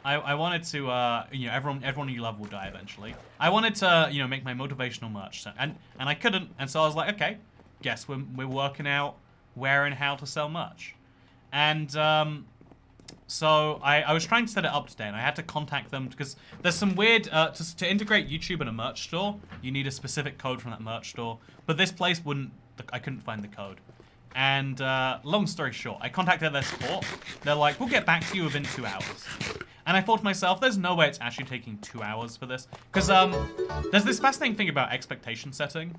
wanted to, you know, everyone you love will die eventually. I wanted to, you know, make my motivational merch, so, and I couldn't, and so I was like, okay, guess we're working out where and how to sell merch. And, so I was trying to set it up today, and I had to contact them because there's some weird, to integrate YouTube in a merch store, you need a specific code from that merch store, but this place I couldn't find the code. And, long story short, I contacted their support. They're like, we'll get back to you within 2 hours. And I thought to myself, there's no way it's actually taking 2 hours for this. Because, there's this fascinating thing about expectation setting.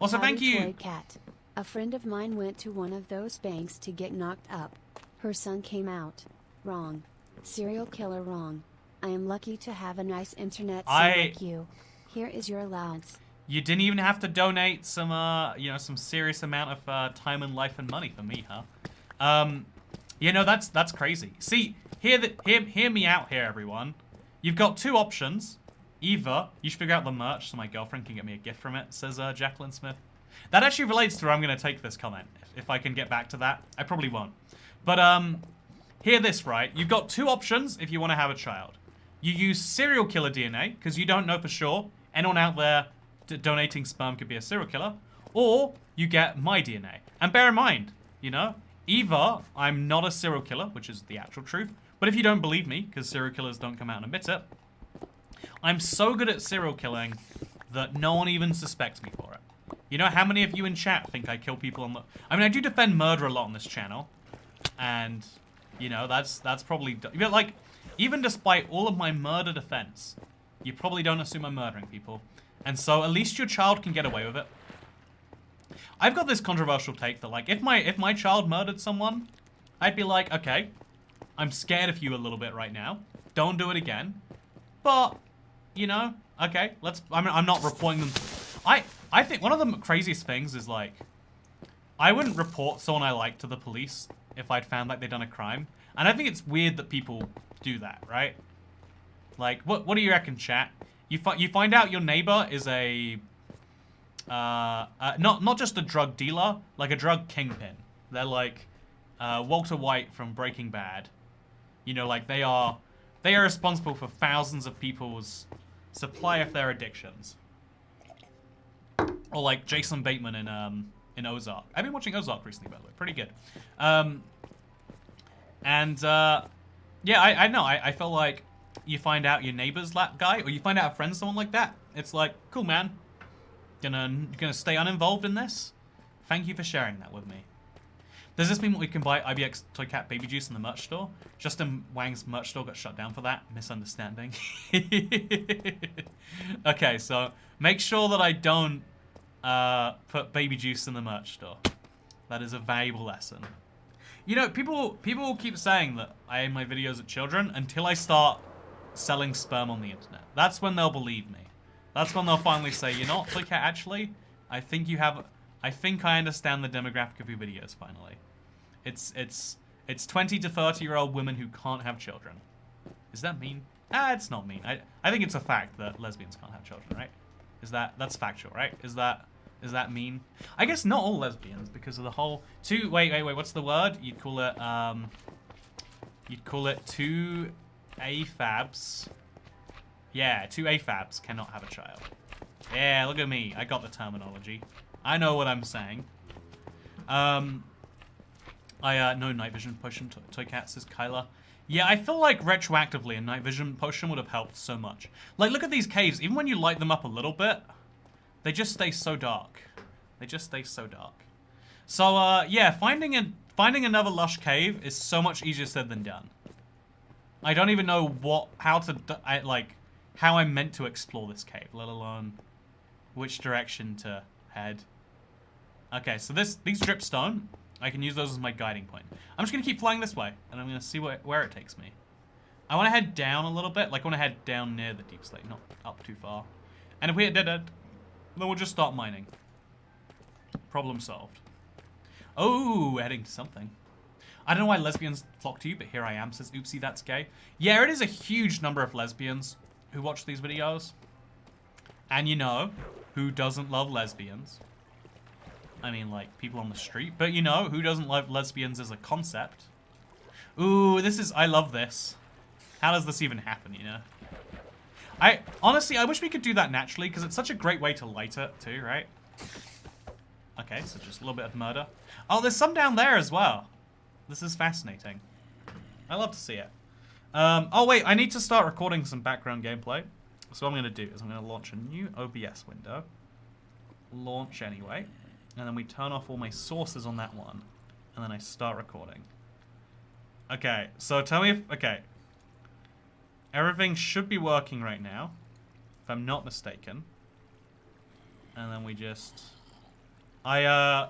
Also, thank you. Cat. A friend of mine went to one of those banks to get knocked up. Her son came out. Wrong. Serial killer wrong. I am lucky to have a nice internet like you. Here is your allowance. You didn't even have to donate some, you know, some serious amount of time and life and money for me, huh? You know, that's crazy. See, hear me out here, everyone. You've got two options. Either you should figure out the merch so my girlfriend can get me a gift from it, says Jacqueline Smith. That actually relates to where I'm going to take this comment. If I can get back to that. I probably won't. But, hear this, right? You've got two options if you want to have a child. You use serial killer DNA, because you don't know for sure. Anyone out there donating sperm could be a serial killer. Or you get my DNA. And bear in mind, you know, either I'm not a serial killer, which is the actual truth. But if you don't believe me, because serial killers don't come out and admit it, I'm so good at serial killing that no one even suspects me for it. You know how many of you in chat think I kill people on the... I mean, I do defend murder a lot on this channel. And, you know, that's probably... But, like, even despite all of my murder defense, you probably don't assume I'm murdering people. And so, at least your child can get away with it. I've got this controversial take that, like, if my child murdered someone, I'd be like, okay, I'm scared of you a little bit right now. Don't do it again. But, you know, okay, I'm not reporting them. I think one of the craziest things is, like, I wouldn't report someone I like to the police if I'd found like they'd done a crime. And I think it's weird that people do that, right? Like, what do you reckon, chat? You find out your neighbor is a not just a drug dealer, like a drug kingpin. They're like Walter White from Breaking Bad. You know, like they are responsible for thousands of people's supply of their addictions. Or like Jason Bateman in Ozark. I've been watching Ozark recently, by the way. Pretty good. Yeah, I know. I feel like you find out your neighbor's that guy, or you find out a friend's someone like that. It's like, cool, man. Gonna stay uninvolved in this? Thank you for sharing that with me. Does this mean we can buy IBX Toy Cat baby juice in the merch store? Justin Wang's merch store got shut down for that. Misunderstanding. Okay, so make sure that I don't put baby juice in the merch store. That is a valuable lesson. You know, people keep saying that I aim my videos at children until I start selling sperm on the internet. That's when they'll believe me. That's when they'll finally say, you know what, Toy Cat, actually, I think I understand the demographic of your videos finally. It's 20 to 30-year-old women who can't have children. Is that mean? It's not mean. I think it's a fact that lesbians can't have children, right? That's factual, right? Is that mean? I guess not all lesbians because of the whole wait, what's the word? You'd call it two AFABs. Yeah, two AFABs cannot have a child. Yeah, look at me. I got the terminology. I know what I'm saying. No night vision potion, Toy Cat, says Kyla. Yeah, I feel like retroactively a night vision potion would have helped so much. Like, look at these caves. Even when you light them up a little bit, they just stay so dark. They just stay so dark. So, yeah, finding another lush cave is so much easier said than done. I don't even know how I'm meant to explore this cave, let alone which direction to head. Okay, so these dripstone, I can use those as my guiding point. I'm just gonna keep flying this way, and I'm gonna see where it takes me. I want to head down a little bit, like I want to head down near the deep slate, not up too far. And if we hit dead end, then we'll just start mining. Problem solved. Oh, heading to something. I don't know why lesbians flock to you, but here I am, says Oopsie, that's gay. Yeah, it is a huge number of lesbians who watch these videos. And you know, who doesn't love lesbians? I mean, like, people on the street. But you know, who doesn't love lesbians as a concept? Ooh, I love this. How does this even happen, you know? Honestly, I wish we could do that naturally, because it's such a great way to light it, too, right? Okay, so just a little bit of murder. Oh, there's some down there as well. This is fascinating. I love to see it. Oh, wait, I need to start recording some background gameplay. So what I'm going to do is I'm going to launch a new OBS window. Launch anyway. And then we turn off all my sources on that one. And then I start recording. Okay, so tell me if... Okay. Everything should be working right now, if I'm not mistaken. And then we just... Yeah,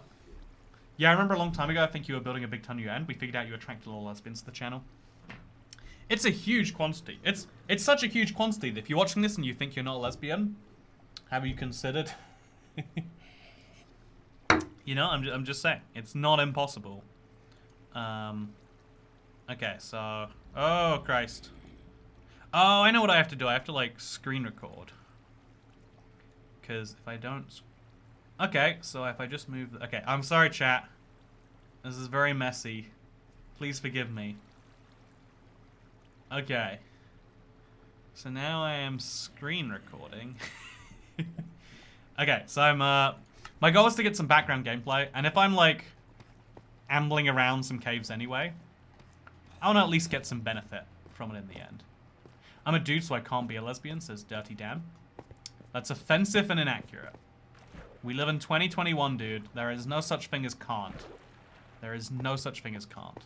I remember a long time ago, I think you were building a big ton of your end. We figured out you attracted a lot of lesbians to the channel. It's a huge quantity. It's such a huge quantity that if you're watching this and you think you're not a lesbian, have you considered? You know, I'm just saying. It's not impossible. Okay, so... Oh, Christ. Oh, I know what I have to do. I have to, like, screen record. Because if I don't... Okay, so if I just move... Okay, I'm sorry, chat. This is very messy. Please forgive me. Okay. So now I am screen recording. Okay, so I'm, my goal is to get some background gameplay, and if I'm, like, ambling around some caves anyway, I want to at least get some benefit from it in the end. I'm a dude, so I can't be a lesbian, says Dirty Dan. That's offensive and inaccurate. We live in 2021, dude. There is no such thing as can't. There is no such thing as can't.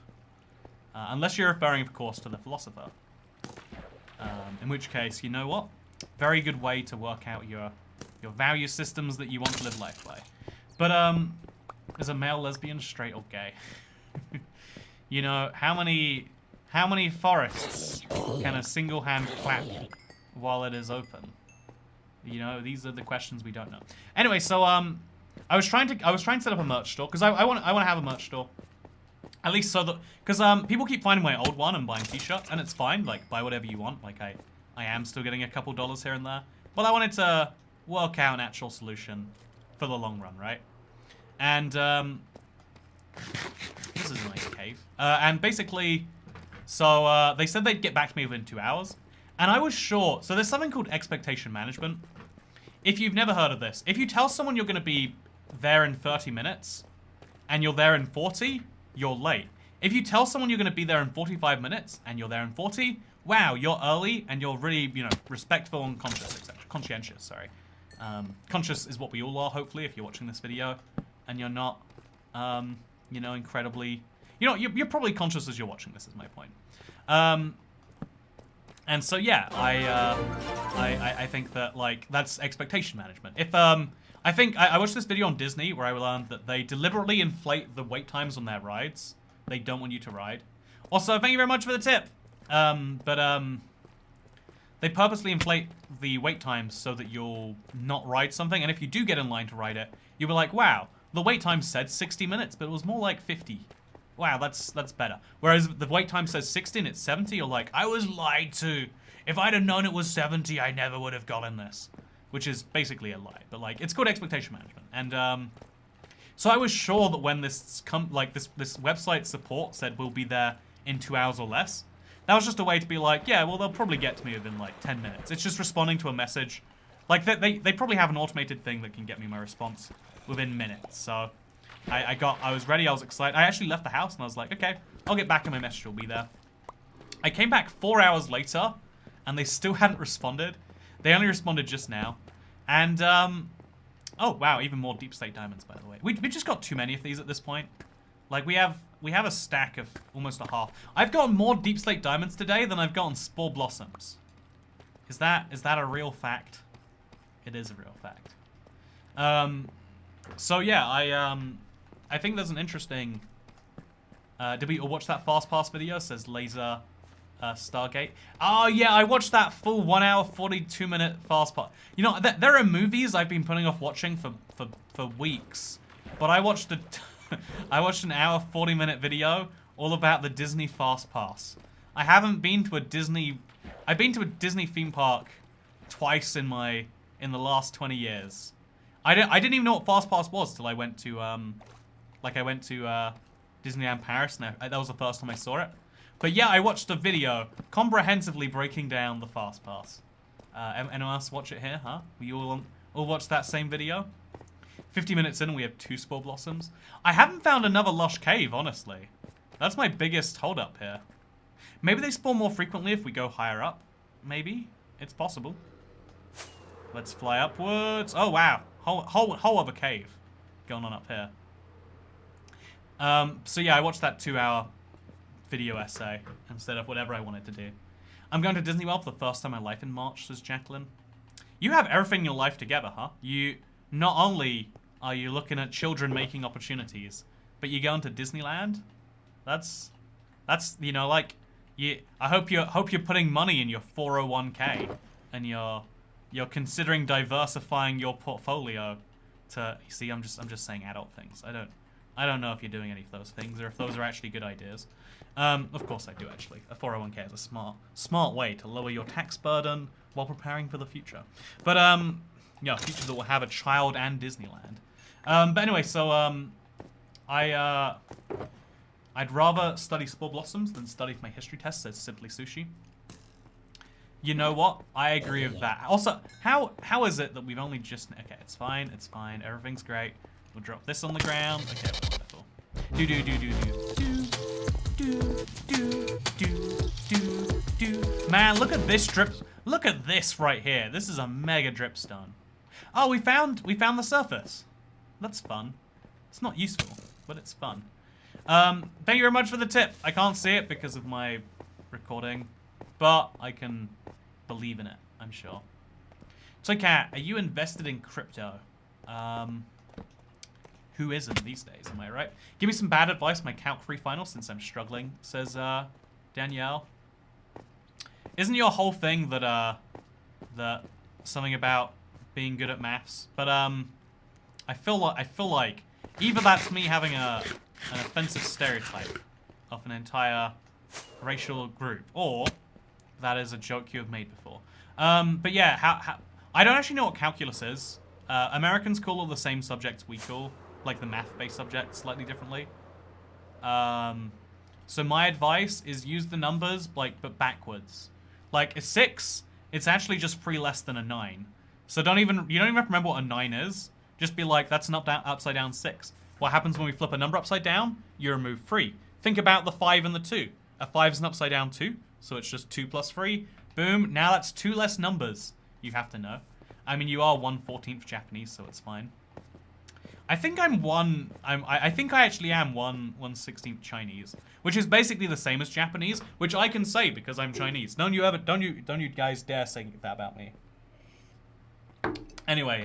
Unless you're referring, of course, to the philosopher. In which case, you know what? Very good way to work out your value systems that you want to live life by. But, is a male lesbian straight or gay? You know, how many forests can a single hand clap while it is open? You know, these are the questions we don't know. Anyway, so I was trying to set up a merch store because I want to have a merch store. At least so that, because people keep finding my old one and buying t-shirts, and it's fine, like, buy whatever you want. Like, I am still getting a couple dollars here and there. But I wanted to work out an actual solution for the long run, right? And, this is a nice cave. And basically, so, they said they'd get back to me within 2 hours. And I was sure, so there's something called expectation management. If you've never heard of this, if you tell someone you're going to be there in 30 minutes, and you're there in 40, you're late. If you tell someone you're going to be there in 45 minutes, and you're there in 40, wow, you're early, and you're really, you know, respectful and conscious, etc. Conscientious, sorry. Conscious is what we all are, hopefully, if you're watching this video, and you're not, you know, incredibly... You know, you're probably conscious as you're watching this, is my point. And so, yeah, I think that, like, that's expectation management. If, I think, I watched this video on Disney where I learned that they deliberately inflate the wait times on their rides. They don't want you to ride. Also, thank you very much for the tip. They purposely inflate the wait times so that you'll not ride something. And if you do get in line to ride it, you'll be like, wow, the wait time said 60 minutes, but it was more like 50. Wow, that's better. Whereas the wait time says 60 and it's 70, you're like, I was lied to. If I'd have known it was 70, I never would have gotten this. Which is basically a lie. But, like, it's called expectation management. And, so I was sure that when this website support said we'll be there in 2 hours or less, that was just a way to be like, yeah, well, they'll probably get to me within, like, 10 minutes. It's just responding to a message. Like, they probably have an automated thing that can get me my response within minutes. So I was ready, I was excited. I actually left the house and I was like, okay, I'll get back and my message will be there. I came back 4 hours later and they still hadn't responded. They only responded just now. And, oh, wow, even more deep state diamonds, by the way. We just got too many of these at this point. Like, we have a stack of almost a half. I've gotten more deep slate diamonds today than I've gotten spore blossoms. Is that a real fact? It is a real fact. So yeah, I think there's an interesting. Did we all watch that Fast Pass video? Says Laser Stargate. Oh yeah, I watched that full 1 hour 42 minute Fast Pass. You know, there are movies I've been putting off watching for weeks, but I watched I watched an hour 40-minute video all about the Disney Fast Pass. I haven't been to a Disney... I've been to a Disney theme park twice in the last 20 years. I didn't even know what Fast Pass was till I went to Disneyland Paris. No, that was the first time I saw it. But yeah, I watched a video comprehensively breaking down the Fast Pass. Anyone else watch it here, huh? We all watch that same video? 50 minutes in and we have 2 spore blossoms. I haven't found another lush cave, honestly. That's my biggest holdup here. Maybe they spawn more frequently if we go higher up. Maybe. It's possible. Let's fly upwards. Oh, wow. Whole other cave going on up here. So yeah, I watched that 2-hour video essay instead of whatever I wanted to do. I'm going to Disney World for the first time in my life in March, says Jacqueline. You have everything in your life together, huh? You... Not only are you looking at children making opportunities, but you're going to Disneyland. That's you know, like, I hope you're putting money in your 401k and you're considering diversifying your portfolio to... You see, I'm just saying adult things. I don't know if you're doing any of those things or if those are actually good ideas. Of course I do, actually. A 401k is a smart way to lower your tax burden while preparing for the future. But yeah, future that will have a child and Disneyland. But anyway, so I'd rather study spore blossoms than study for my history test, says Simply Sushi. You know what? I agree with that. Also, how is it that we've only just... Okay, it's fine, everything's great. We'll drop this on the ground. Okay, wonderful. Do. Man, look at this drip. Look at this right here. This is a mega dripstone. Oh, we found the surface. That's fun. It's not useful, but it's fun. Thank you very much for the tip. I can't see it because of my recording, but I can believe in it, I'm sure. So, Kat, are you invested in crypto? Who isn't these days, am I right? Give me some bad advice, my Calc 3 final, since I'm struggling, says Danielle. Isn't your whole thing that something about being good at maths? But I feel like either that's me having an offensive stereotype of an entire racial group, or that is a joke you have made before. But yeah, how I don't actually know what calculus is. Americans call all the same subjects we call, like the math-based subjects, slightly differently. So my advice is use the numbers, like, but backwards. Like a 6, it's actually just 3 less than a 9. So you don't even remember what a 9 is. Just be like, that's an upside down 6. What happens when we flip a number upside down? You remove 3. Think about the 5 and the 2. A 5 is an upside down 2, so it's just 2 plus 3. Boom, now that's 2 less numbers you have to know. I mean, you are 1/14 Japanese, so it's fine. I think I think I actually am 1/16th Chinese, which is basically the same as Japanese, which I can say because I'm Chinese. Don't you guys dare say that about me. Anyway,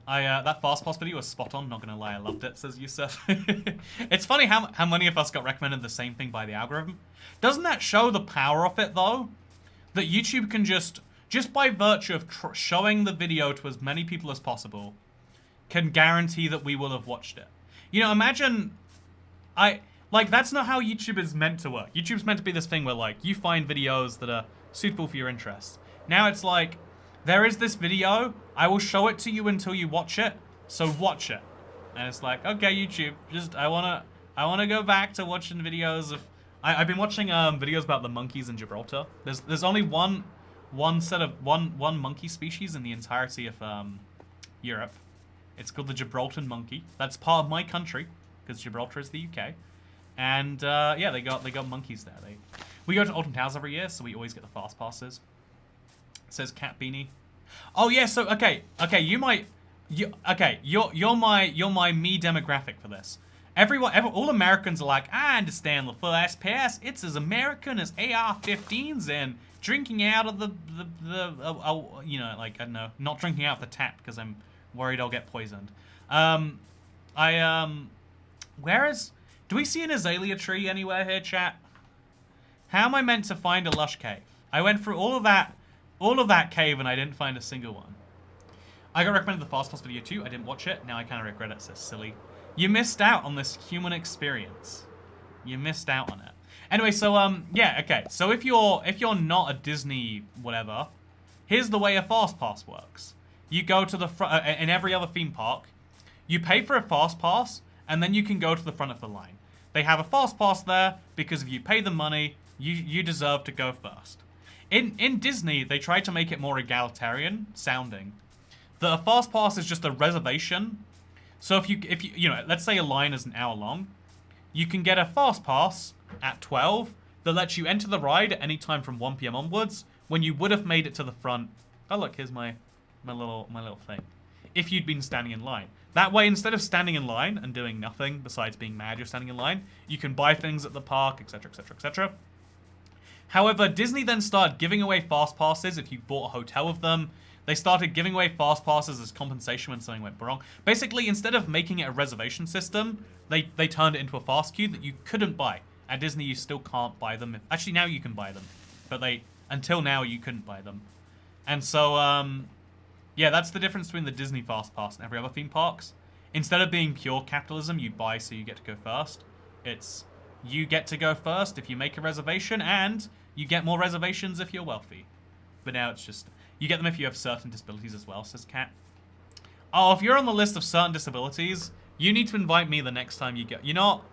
that fast pass video was spot on. Not gonna lie, I loved it. Says Yusuf. It's funny how many of us got recommended the same thing by the algorithm. Doesn't that show the power of it though? That YouTube can just by virtue of showing the video to as many people as possible, can guarantee that we will have watched it. You know, imagine, that's not how YouTube is meant to work. YouTube's meant to be this thing where, like, you find videos that are suitable for your interests. Now it's like, there is this video, I will show it to you until you watch it, so watch it. And it's like, okay, YouTube, I wanna go back to watching videos of, I've been watching videos about the monkeys in Gibraltar. There's only one monkey species in the entirety of Europe. It's called the Gibraltar monkey. That's part of my country, because Gibraltar is the UK. And yeah, they got monkeys there. We go to Alton Towers every year, so we always get the fast passes. It says Cat Beanie. Oh yeah, so okay, you're my me demographic for this. All Americans are like, I understand the fast pass. It's as American as AR-15s and drinking out of the you know, like, I don't know, not drinking out of the tap because I'm worried I'll get poisoned. Do we see an azalea tree anywhere here, chat? How am I meant to find a lush cave? I went through all of that cave and I didn't find a single one. I got recommended the Fast Pass video too. I didn't watch it. Now I kind of regret it. So silly. You missed out on this human experience. You missed out on it. Anyway, so yeah, okay. So if you're not a Disney whatever, here's the way a Fast Pass works. You go to the front, in every other theme park, you pay for a Fast Pass, and then you can go to the front of the line. They have a Fast Pass there, because if you pay the money, you deserve to go first. In Disney, they try to make it more egalitarian sounding. The Fast Pass is just a reservation. So if you know, let's say a line is an hour long, you can get a Fast Pass at 12 that lets you enter the ride at any time from 1 PM onwards, when you would have made it to the front. Oh look, here's my little thing. If you'd been standing in line. That way, instead of standing in line and doing nothing besides being mad you're standing in line, you can buy things at the park, etc, etc, etc. However, Disney then started giving away fast passes if you bought a hotel with them. They started giving away fast passes as compensation when something went wrong. Basically, instead of making it a reservation system, they turned it into a fast queue that you couldn't buy. At Disney, you still can't buy them. Actually, now you can buy them. But until now, you couldn't buy them. And so, yeah, that's the difference between the Disney Fast Pass and every other theme parks. Instead of being pure capitalism, you buy so you get to go first. It's you get to go first if you make a reservation, and you get more reservations if you're wealthy. But now it's just, you get them if you have certain disabilities as well, says Kat. Oh, if you're on the list of certain disabilities, you need to invite me the next time you go. You know,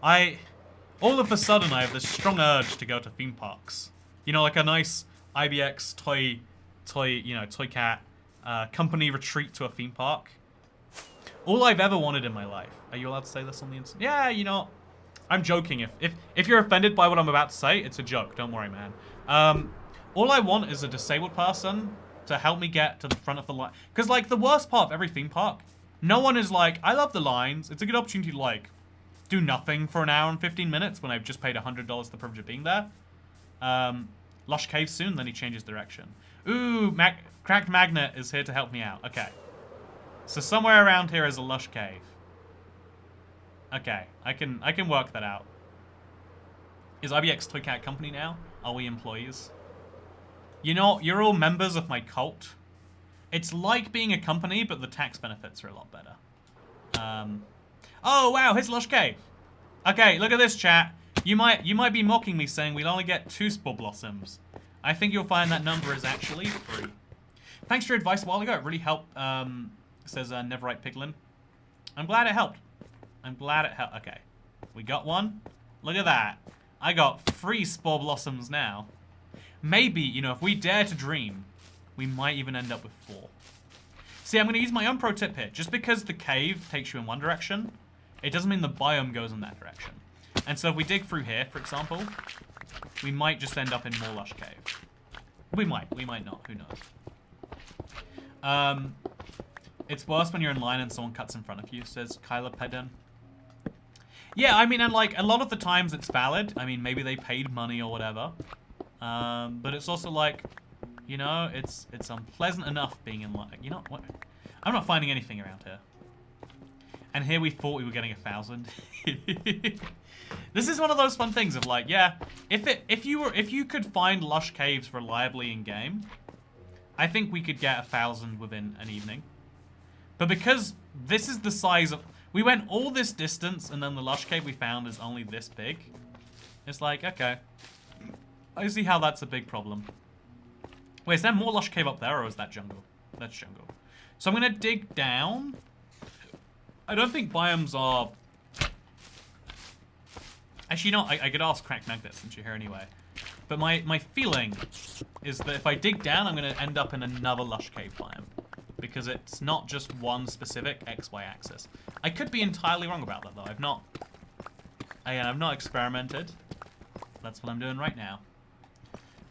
all of a sudden I have this strong urge to go to theme parks. You know, like a nice IBX toy cat company retreat to a theme park. All I've ever wanted in my life. Are you allowed to say this on the internet? Yeah, you know, I'm joking. If you're offended by what I'm about to say, it's a joke. Don't worry, man. All I want is a disabled person to help me get to the front of the line. Because, like, the worst part of every theme park, no one is like, I love the lines. It's a good opportunity to, like, do nothing for an hour and 15 minutes when I've just paid $100 the privilege of being there. Lush Cave soon, then he changes direction. Ooh, Cracked Magnet is here to help me out. Okay. So somewhere around here is a Lush Cave. Okay, I can work that out. Is IBX Toy Cat Company now? Are we employees? You know, you're all members of my cult. It's like being a company, but the tax benefits are a lot better. Oh wow, here's Lush Cave. Okay, look at this, chat. You might be mocking me saying we'll only get 2 spore blossoms. I think you'll find that number is actually 3. Thanks for your advice a while ago. It really helped, says Neverite Piglin. I'm glad it helped. I'm glad it helped. Okay. We got one. Look at that. I got 3 spore blossoms now. Maybe, you know, if we dare to dream, we might even end up with 4. See, I'm going to use my own pro tip here. Just because the cave takes you in one direction, it doesn't mean the biome goes in that direction. And so if we dig through here, for example, we might just end up in more Lush Cave. We might not. Who knows? It's worse when you're in line and someone cuts in front of you, says Kyla Pedden. Yeah, I mean, and like, a lot of the times it's valid. I mean, maybe they paid money or whatever. But it's also like, you know, it's unpleasant enough being in line. You know what? I'm not finding anything around here. And here we thought we were getting 1,000. This is one of those fun things of like, yeah, if you could find lush caves reliably in game, I think we could get 1,000 within an evening. But because this is the size of, we went all this distance and then the lush cave we found is only this big. It's like, okay, I see how that's a big problem. Wait, is there more lush cave up there or is that jungle? That's jungle. So I'm gonna dig down. I don't think biomes are... Actually, you know, I could ask Crack Magnet since you're here anyway. But my feeling is that if I dig down, I'm going to end up in another lush cave biome. Because it's not just one specific XY axis. I could be entirely wrong about that, though. I've not experimented. That's what I'm doing right now.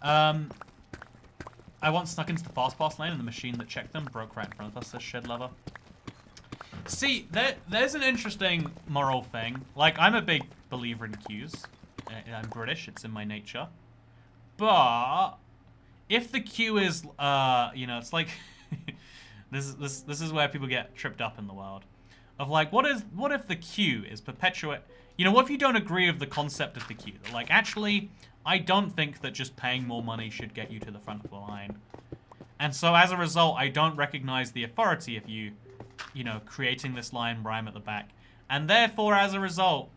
I once snuck into the fast pass lane and the machine that checked them broke right in front of us, says Shed Lover. See, there's an interesting moral thing. Like, I'm a big believer in queues. I'm British, it's in my nature. But if the queue is, you know, it's like this is where people get tripped up in the world. Of like, what if the queue is perpetuate? You know, what if you don't agree with the concept of the queue? Like, actually, I don't think that just paying more money should get you to the front of the line. And so as a result, I don't recognize the authority of you know, creating this line where I'm at the back. And therefore, as a result,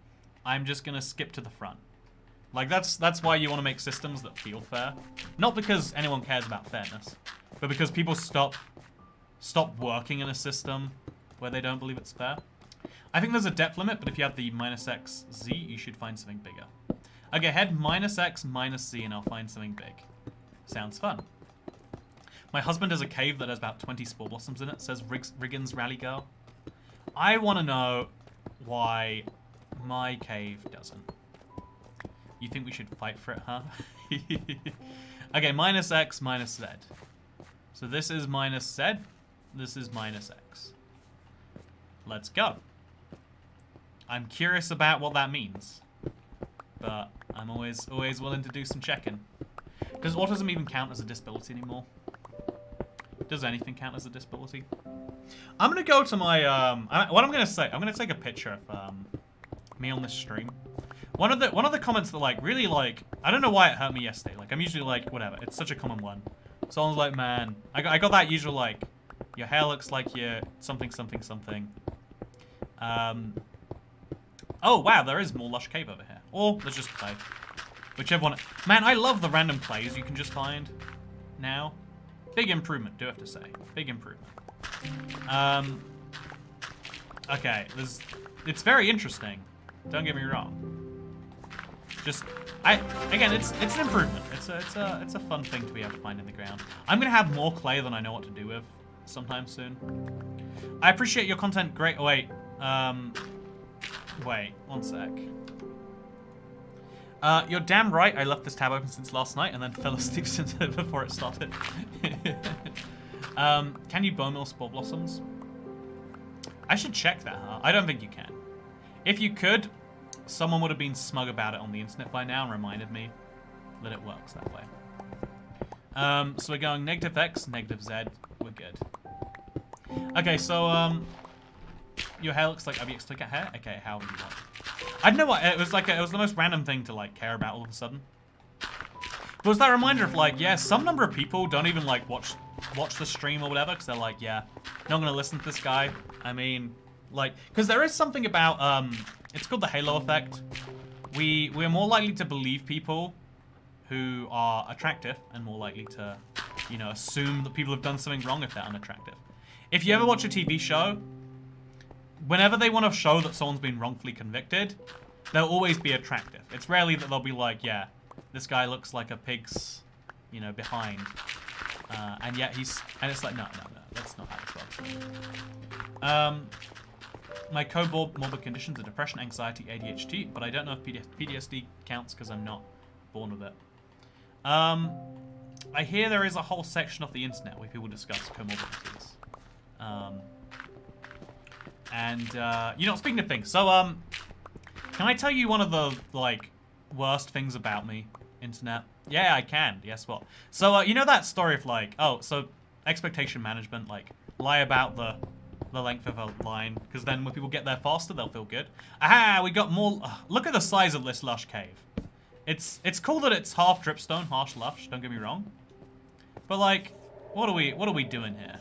I'm just going to skip to the front. Like, that's why you want to make systems that feel fair. Not because anyone cares about fairness, but because people stop working in a system where they don't believe it's fair. I think there's a depth limit, but if you have the -x, z, you should find something bigger. Okay, head -x, -z, and I'll find something big. Sounds fun. My husband has a cave that has about 20 spore blossoms in it, says Riggins Rally Girl. I want to know why my cave doesn't. You think we should fight for it, huh? Okay, -x, -z. So this is -z, this is -x. Let's go. I'm curious about what that means. But I'm always willing to do some checking. Does autism even count as a disability anymore? Does anything count as a disability? I'm gonna go to my what I'm gonna say. I'm gonna take a picture of me on this stream. One of the comments that like really like, I don't know why it hurt me yesterday. Like, I'm usually like, whatever. It's such a common one. Someone's like, man, I got that usual like, your hair looks like you're something something something. Oh wow, there is more lush cave over here. Or there's just clay. Whichever one. Man, I love the random clays you can just find now. Big improvement, do I have to say. Big improvement. Okay, it's very interesting. Don't get me wrong. Again, it's an improvement. It's a fun thing to be able to find in the ground. I'm gonna have more clay than I know what to do with sometime soon. I appreciate your content. Great. Oh, wait. Wait, one sec. You're damn right. I left this tab open since last night and then fell asleep since before it started. Can you bone mill spore blossoms? I should check that, huh? I don't think you can. If you could, someone would have been smug about it on the internet by now and reminded me that it works that way. So we're going -x, -z. We're good. Okay, so your hair looks like OBX Clicker hair. Okay, however you want. I don't know what it was like. It was the most random thing to like care about all of a sudden. But it was that reminder of like, yeah, some number of people don't even like watch the stream or whatever because they're like, yeah, not gonna listen to this guy. I mean, like, because there is something about it's called the halo effect. We're more likely to believe people who are attractive and more likely to, you know, assume that people have done something wrong if they're unattractive. If you ever watch a TV show, whenever they want to show that someone's been wrongfully convicted, they'll always be attractive. It's rarely that they'll be like, yeah, this guy looks like a pig's, you know, behind. And yet and it's like, no, that's not how this works. My comorbid conditions are depression, anxiety, ADHD, but I don't know if PTSD counts because I'm not born with it. I hear there is a whole section of the internet where people discuss comorbidities. And, you know, speaking of things, so, can I tell you one of the, like, worst things about me, internet? Yeah, I can. Guess what? So, you know that story of, like, oh, so expectation management, like, lie about the length of a line, because then when people get there faster, they'll feel good. Aha, we got more. Look at the size of this lush cave. It's cool that it's half dripstone, half lush. Don't get me wrong. But like, what are we doing here?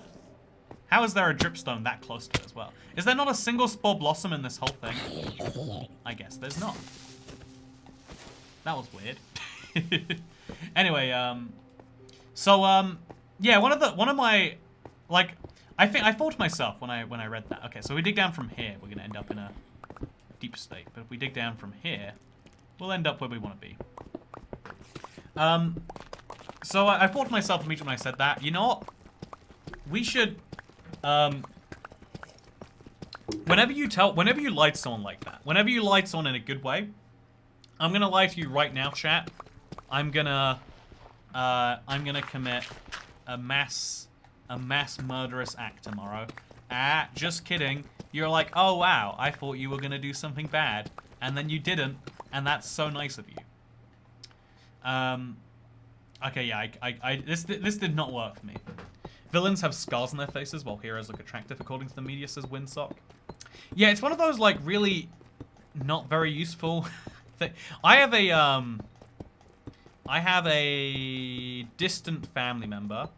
How is there a dripstone that close to it as well? Is there not a single spore blossom in this whole thing? I guess there's not. That was weird. Anyway, yeah, one of my, like, I thought to myself when I read that. Okay, so we dig down from here, we're gonna end up in a deep state. But if we dig down from here, we'll end up where we want to be. So I thought to myself immediately when I said that, you know what? We should, whenever you lie to someone like that, whenever you lie to someone in a good way, I'm gonna lie to you right now, chat. I'm gonna commit a mass murderous act tomorrow. Ah, just kidding. You're like, oh wow, I thought you were gonna do something bad, and then you didn't, and that's so nice of you. Okay, yeah, this did not work for me. Villains have scars on their faces while heroes look attractive, according to the media, says Windsock. Yeah, it's one of those, like, really not very useful thing. I have a distant family member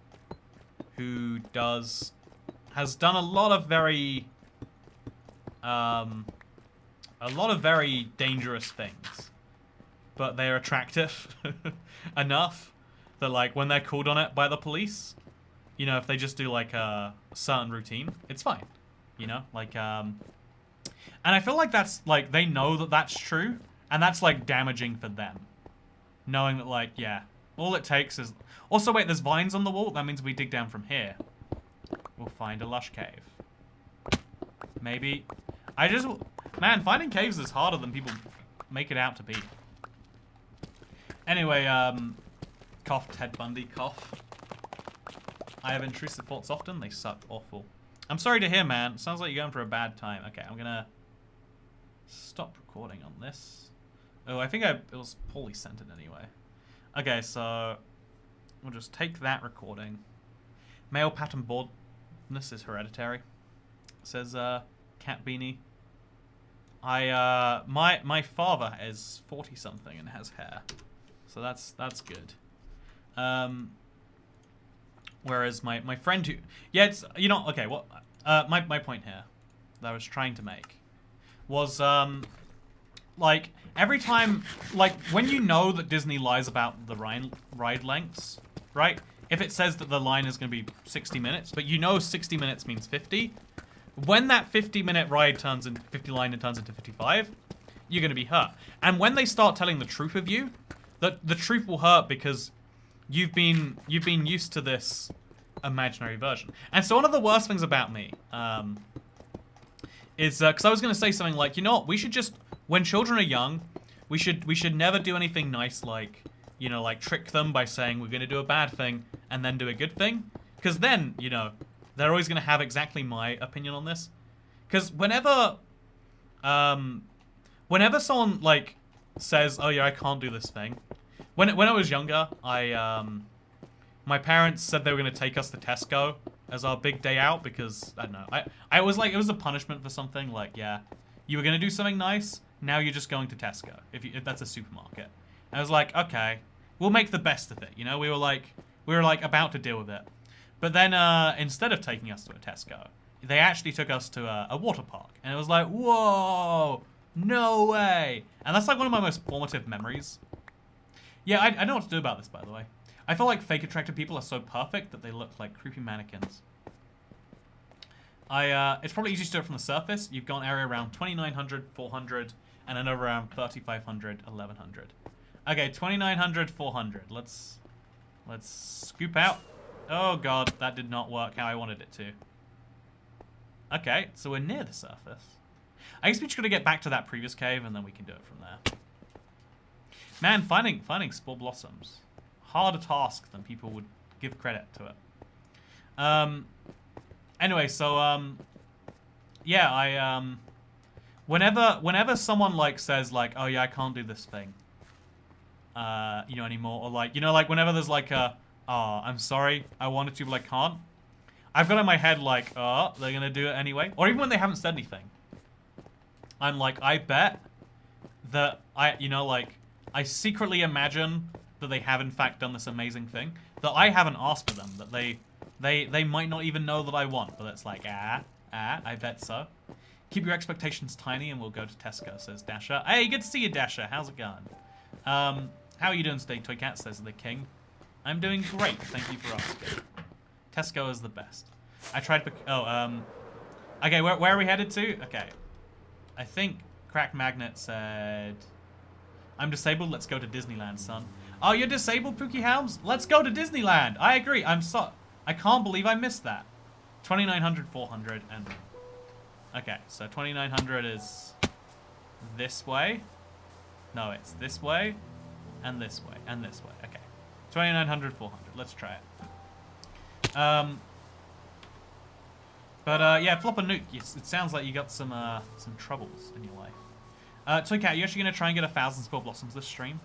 who has done a lot of very dangerous things, but they're attractive enough that, like, when they're called on it by the police, you know, if they just do like a certain routine, it's fine, you know, like, and I feel like that's, like, they know that that's true, and that's, like, damaging for them, knowing that, like, yeah, all it takes is, also, wait, there's vines on the wall, that means we dig down from here, we'll find a lush cave, maybe, man, finding caves is harder than people make it out to be. Anyway, cough, Ted Bundy, cough. I have intrusive thoughts often. They suck awful. I'm sorry to hear, man. Sounds like you're going for a bad time. Okay, I'm gonna stop recording on this. Oh, I think it was poorly centered anyway. Okay, so we'll just take that recording. Male pattern baldness is hereditary, says Cat Beanie. My father is 40 something and has hair, so that's good. Whereas my friend who, yeah, it's, you know, okay, what, my point here that I was trying to make was, like, every time, like, when you know that Disney lies about the ride lengths, right? If it says that the line is going to be 60 minutes, but you know 60 minutes means 50, when that 50-minute ride turns into 50 line and turns into 55, you're going to be hurt. And when they start telling the truth of you, the truth will hurt because you've been used to this imaginary version. And so one of the worst things about me is because I was going to say something like, you know what, we should just, when children are young, we should never do anything nice, like, you know, like trick them by saying we're going to do a bad thing and then do a good thing, because then, you know, they're always going to have exactly my opinion on this. Because whenever someone, like, says, oh yeah, I can't do this thing, when I was younger, my parents said they were going to take us to Tesco as our big day out because, I don't know, I was like, it was a punishment for something, like, yeah, you were going to do something nice, now you're just going to Tesco, if that's a supermarket. And I was like, okay, we'll make the best of it, you know, we were like about to deal with it. But then, instead of taking us to a Tesco, they actually took us to a water park, and it was like, whoa, no way. And that's like one of my most formative memories. Yeah, I know what to do about this, by the way. I feel like fake attractive people are so perfect that they look like creepy mannequins. It's probably easy to do it from the surface. You've got an area around 2,900, 400, and another around 3,500, 1,100. Okay, 2,900, 400. Let's scoop out. Oh god, that did not work how I wanted it to. Okay, so we're near the surface. I guess we just gotta get back to that previous cave and then we can do it from there. Man, finding spore blossoms. Harder task than people would give credit to it. Anyway, so, yeah, whenever someone like says like, oh yeah, I can't do this thing, you know, anymore, or like, you know, like whenever there's like a, oh, I'm sorry, I wanted to, but I can't. I've got in my head like, oh, they're gonna do it anyway, or even when they haven't said anything. I'm like, I bet that you know, like, I secretly imagine that they have in fact done this amazing thing that I haven't asked of them, that they might not even know that I want, but it's like, I bet so. Keep your expectations tiny and we'll go to Tesco, says Dasher. Hey, good to see you, Dasher. How's it going? How are you doing today, Toy Cat, says the king. I'm doing great, thank you for asking. Tesco is the best. I tried to... Oh, okay, where are we headed to? Okay. I think Crack Magnet said... I'm disabled, let's go to Disneyland, son. Oh, you're disabled, Pookie Helms? Let's go to Disneyland! I agree, I can't believe I missed that. 2900, 400, and... Okay, so 2900 is... this way. No, it's this way, and this way, and this way. Okay. 2900, 400. Let's try it. Yeah, Flop and Nuke, it sounds like you got some troubles in your life. Toy Cat, are you actually going to try and get 1,000 Spore Blossoms this stream?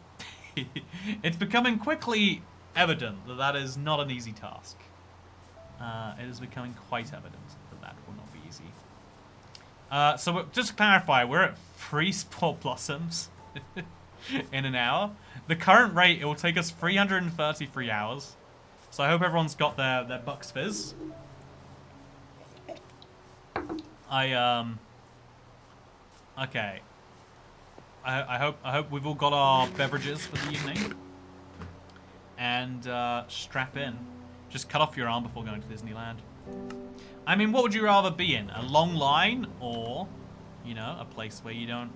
It's becoming quickly evident that that is not an easy task. It is becoming quite evident that that will not be easy. So just to clarify, we're at 3 Spore Blossoms in an hour. The current rate, it will take us 333 hours. So I hope everyone's got their Bucks Fizz. Okay. I hope we've all got our beverages for the evening. And strap in. Just cut off your arm before going to Disneyland. I mean, what would you rather be in? A long line or, you know, a place where you don't,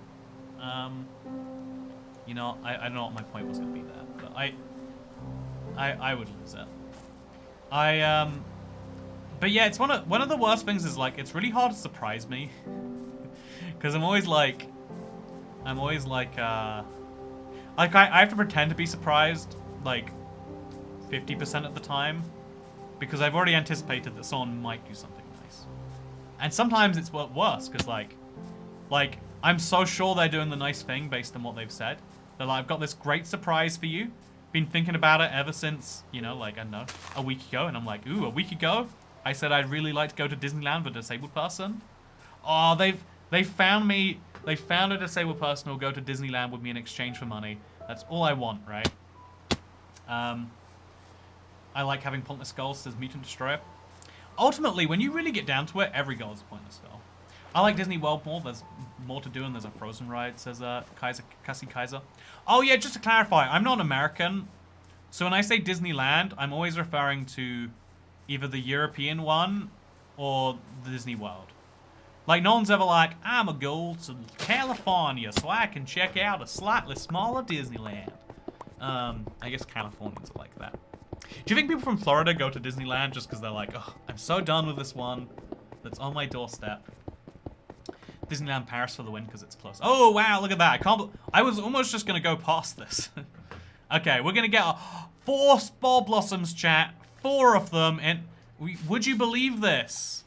you know, I don't know what my point was going to be there, but I would lose it. But yeah, it's one of the worst things is like, it's really hard to surprise me. Because I'm always like, I have to pretend to be surprised, like, 50% of the time. Because I've already anticipated that someone might do something nice. And sometimes it's worse, because like, I'm so sure they're doing the nice thing based on what they've said. They're like, I've got this great surprise for you. Been thinking about it ever since, you know, like, I don't know, a week ago. And I'm like, ooh, a week ago? I said I'd really like to go to Disneyland with a disabled person. Oh, they found me. They found a disabled person who'll go to Disneyland with me in exchange for money. That's all I want, right? I like having pointless goals, says Mutant Destroyer. Ultimately, when you really get down to it, every goal is a pointless goal. I like Disney World more. There's more to do, and there's a Frozen ride, says Cassie Kaiser. Oh yeah, just to clarify, I'm not American. So when I say Disneyland, I'm always referring to either the European one or the Disney World. Like, no one's ever like, I'm a go to California so I can check out a slightly smaller Disneyland. I guess Californians are like that. Do you think people from Florida go to Disneyland just because they're like, oh, I'm so done with this one that's on my doorstep? Disneyland Paris for the win because it's close. Oh, wow, look at that. I was almost just going to go past this. Okay, we're going to get 4 Spore Blossoms, chat. 4 of them. And would you believe this?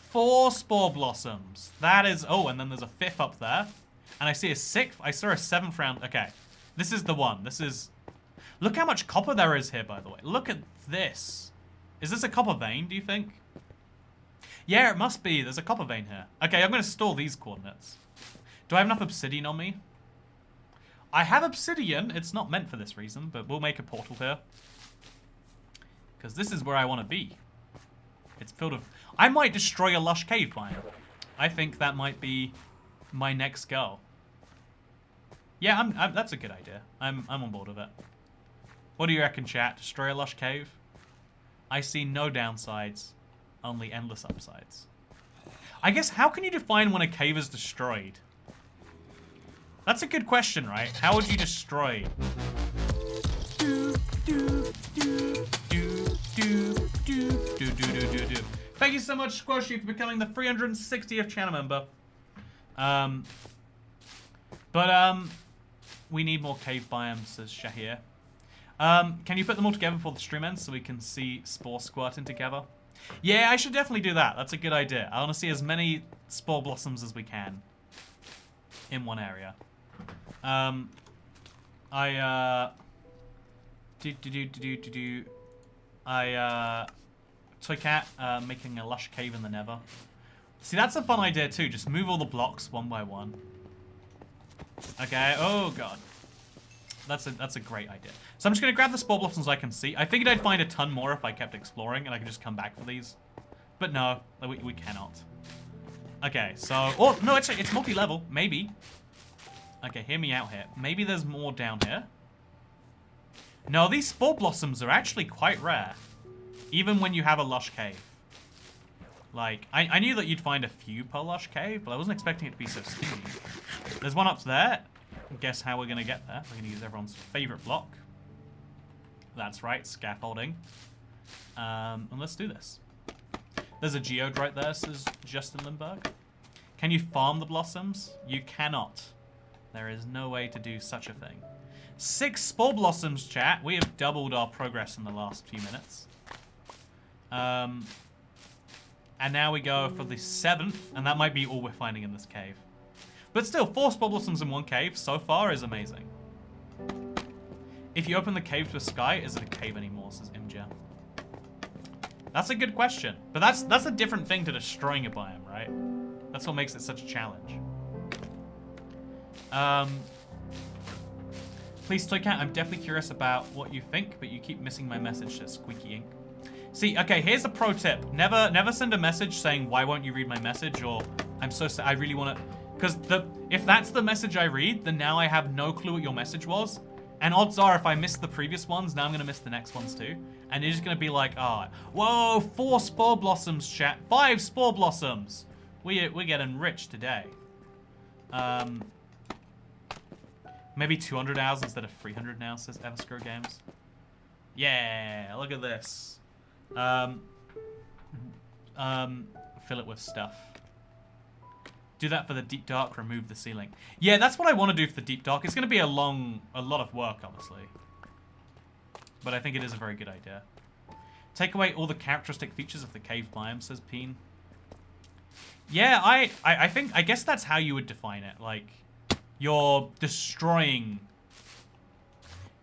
4 Spore Blossoms. That is... Oh, and then there's a 5th up there. And I see a 6th. I saw a 7th round. Okay. This is the one. This is... Look how much copper there is here, by the way. Look at this. Is this a copper vein, do you think? Yeah, it must be. There's a copper vein here. Okay, I'm going to store these coordinates. Do I have enough obsidian on me? I have obsidian. It's not meant for this reason, but we'll make a portal here. Because this is where I want to be. It's filled with... I might destroy a lush cave biome. I think that might be my next goal. Yeah, that's a good idea. I'm on board with it. What do you reckon, chat? Destroy a lush cave? I see no downsides, only endless upsides. I guess, how can you define when a cave is destroyed? That's a good question, right? How would you destroy? Thank you so much, Squashy, for becoming the 360th channel member. We need more cave biomes, says Shahir. Can you put them all together before the stream ends so we can see Spore squirting together? Yeah, I should definitely do that. That's a good idea. I want to see as many spore blossoms as we can in one area. Toy Cat making a lush cave in the Nether. See, that's a fun idea too. Just move all the blocks one by one. Okay. Oh god. That's a great idea. So I'm just gonna grab the spore blossoms I can see. I figured I'd find a ton more if I kept exploring and I could just come back for these. But no, we cannot. Okay, so... Oh, no, it's multi-level. Maybe. Okay, hear me out here. Maybe there's more down here. No, these spore blossoms are actually quite rare. Even when you have a lush cave. Like, I knew that you'd find a few per lush cave, but I wasn't expecting it to be so stingy. There's one up there. Guess how we're going to get there. We're going to use everyone's favorite block. That's right, scaffolding. And let's do this. There's a geode right there, says Justin Lindbergh. Can you farm the blossoms? You cannot. There is no way to do such a thing. 6 spore blossoms, chat. We have doubled our progress in the last few minutes. And now we go for the 7th, and that might be all we're finding in this cave. But still, 4 spore blossoms in one cave so far is amazing. If you open the cave to a sky, is it a cave anymore, says Imja. That's a good question. But that's a different thing to destroying a biome, right? That's what makes it such a challenge. Please, Toycat, I'm definitely curious about what you think, but you keep missing my message to Squeaky Ink. See, okay, here's a pro tip. Never send a message saying, why won't you read my message? Or, I'm so sad, I really want to... Because if that's the message I read, then now I have no clue what your message was. And odds are, if I miss the previous ones, now I'm going to miss the next ones too. And you're just going to be like, oh, whoa, 4 spore blossoms, chat. 5 spore blossoms. We're getting rich today. Maybe 200 hours instead of 300 now, says Everscrow Games. Yeah, look at this. Fill it with stuff. Do that for the deep dark, remove the ceiling. Yeah, that's what I want to do for the deep dark. It's going to be a lot of work, obviously. But I think it is a very good idea. Take away all the characteristic features of the cave biome, says Peen. Yeah, I guess that's how you would define it. Like, you're destroying...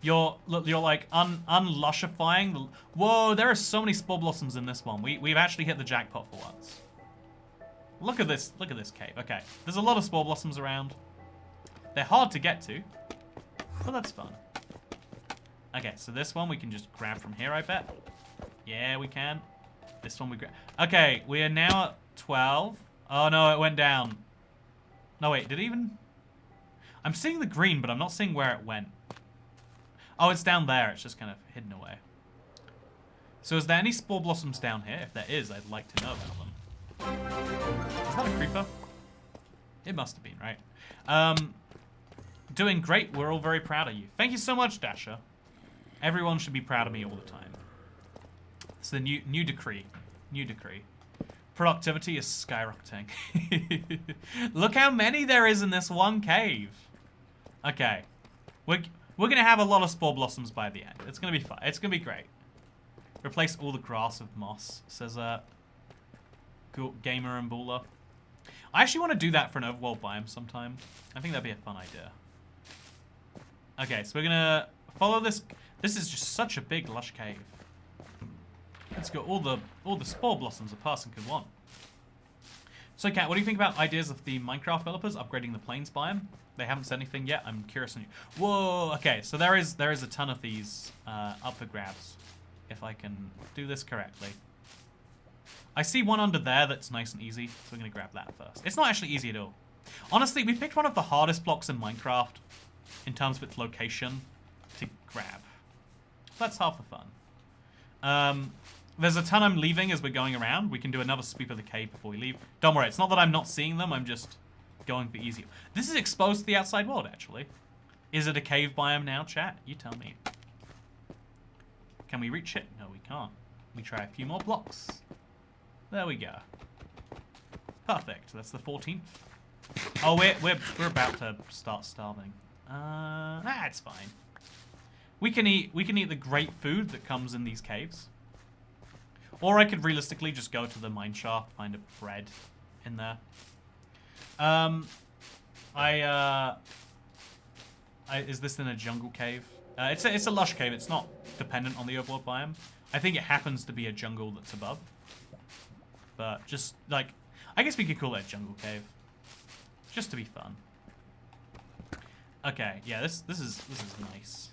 You're like unlushifying the... Whoa, there are so many spore blossoms in this one. We've actually hit the jackpot for once. Look at this cave. Okay, there's a lot of spore blossoms around. They're hard to get to, but that's fun. Okay, so this one we can just grab from here, I bet. Yeah, we can. This one we grab. Okay, we are now at 12. Oh no, it went down. No, wait, did it even... I'm seeing the green, but I'm not seeing where it went. Oh, it's down there. It's just kind of hidden away. So is there any spore blossoms down here? If there is, I'd like to know about them. Is that a creeper? It must have been, right? Doing great. We're all very proud of you. Thank you so much, Dasher. Everyone should be proud of me all the time. It's the new decree. New decree. Productivity is skyrocketing. Look how many there is in this one cave. Okay. We're going to have a lot of spore blossoms by the end. It's going to be fun. It's going to be great. Replace all the grass with moss, says Gamer and Buller. I actually want to do that for an overworld biome sometime. I think that'd be a fun idea. Okay, so we're going to follow this. This is just such a big lush cave. Let's go all the spore blossoms a person could want. So, Kat, what do you think about ideas of the Minecraft developers upgrading the plains biome? They haven't said anything yet. I'm curious on you. Whoa. Okay, so there is a ton of these up for grabs, if I can do this correctly. I see one under there that's nice and easy, so we're going to grab that first. It's not actually easy at all. Honestly, we picked one of the hardest blocks in Minecraft in terms of its location to grab. That's half the fun. There's a ton I'm leaving as we're going around. We can do another sweep of the cave before we leave. Don't worry, it's not that I'm not seeing them, I'm just going for easier. This is exposed to the outside world, actually. Is it a cave biome now, chat? You tell me. Can we reach it? No, we can't. We try a few more blocks. There we go. Perfect. That's the 14th. Oh, we're about to start starving. It's fine. We can eat the great food that comes in these caves. Or I could realistically just go to the mine shaft, find a bread in there. Is this in a jungle cave? It's a lush cave. It's not dependent on the overworld biome. I think it happens to be a jungle that's above. But just like, I guess we could call it a jungle cave, just to be fun. Okay, yeah, this is nice.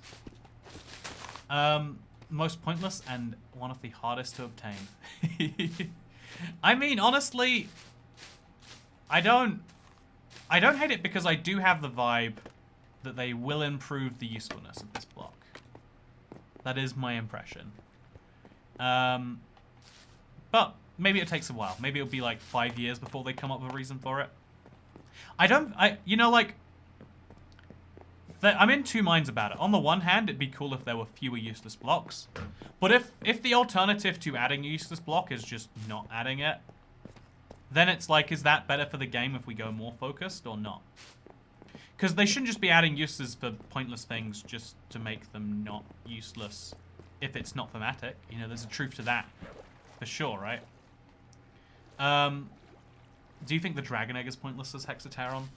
Most pointless and one of the hardest to obtain. I mean, honestly, I don't hate it because I do have the vibe that they will improve the usefulness of this block. That is my impression. But maybe it takes a while. Maybe it'll be like 5 years before they come up with a reason for it. You know, like, I'm in two minds about it. On the one hand, it'd be cool if there were fewer useless blocks. But if the alternative to adding a useless block is just not adding it, then it's like, is that better for the game if we go more focused or not? Because they shouldn't just be adding uses for pointless things just to make them not useless if it's not thematic. You know, there's a truth to that. For sure, right? Do you think the dragon egg is pointless as Hexataron?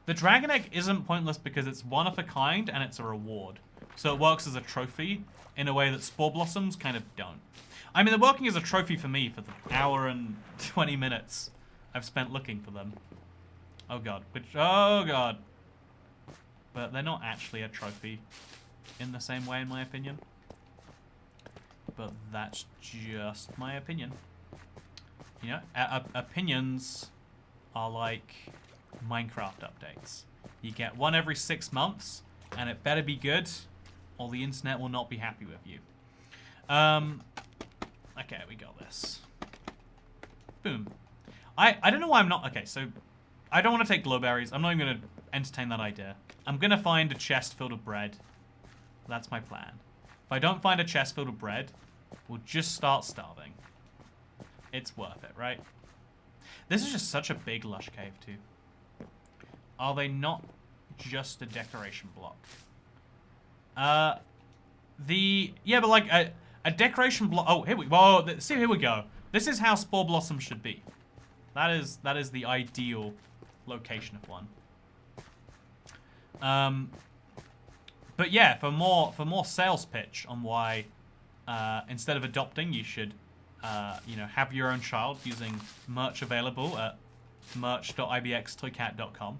The dragon egg isn't pointless because it's one of a kind and it's a reward. So it works as a trophy in a way that spore blossoms kind of don't. I mean, they're working as a trophy for me for the hour and 20 minutes I've spent looking for them. Oh god. Oh god. But they're not actually a trophy in the same way, in my opinion. But that's just my opinion. You know, opinions are like Minecraft updates. You get one every 6 months, and it better be good, or the internet will not be happy with you. Okay, we got this. Boom. I don't know why I'm not... Okay, so I don't want to take glowberries. I'm not even going to entertain that idea. I'm going to find a chest filled with bread. That's my plan. If I don't find a chest filled with bread, we'll just start starving. It's worth it, right? This is just such a big lush cave, too. Are they not just a decoration block? Yeah, but like a decoration block... Oh, here we go. This is how spore blossom should be. That is the ideal location of one. But yeah, for more sales pitch on why instead of adopting, you should you know, have your own child using merch available at merch.ibxtoycat.com.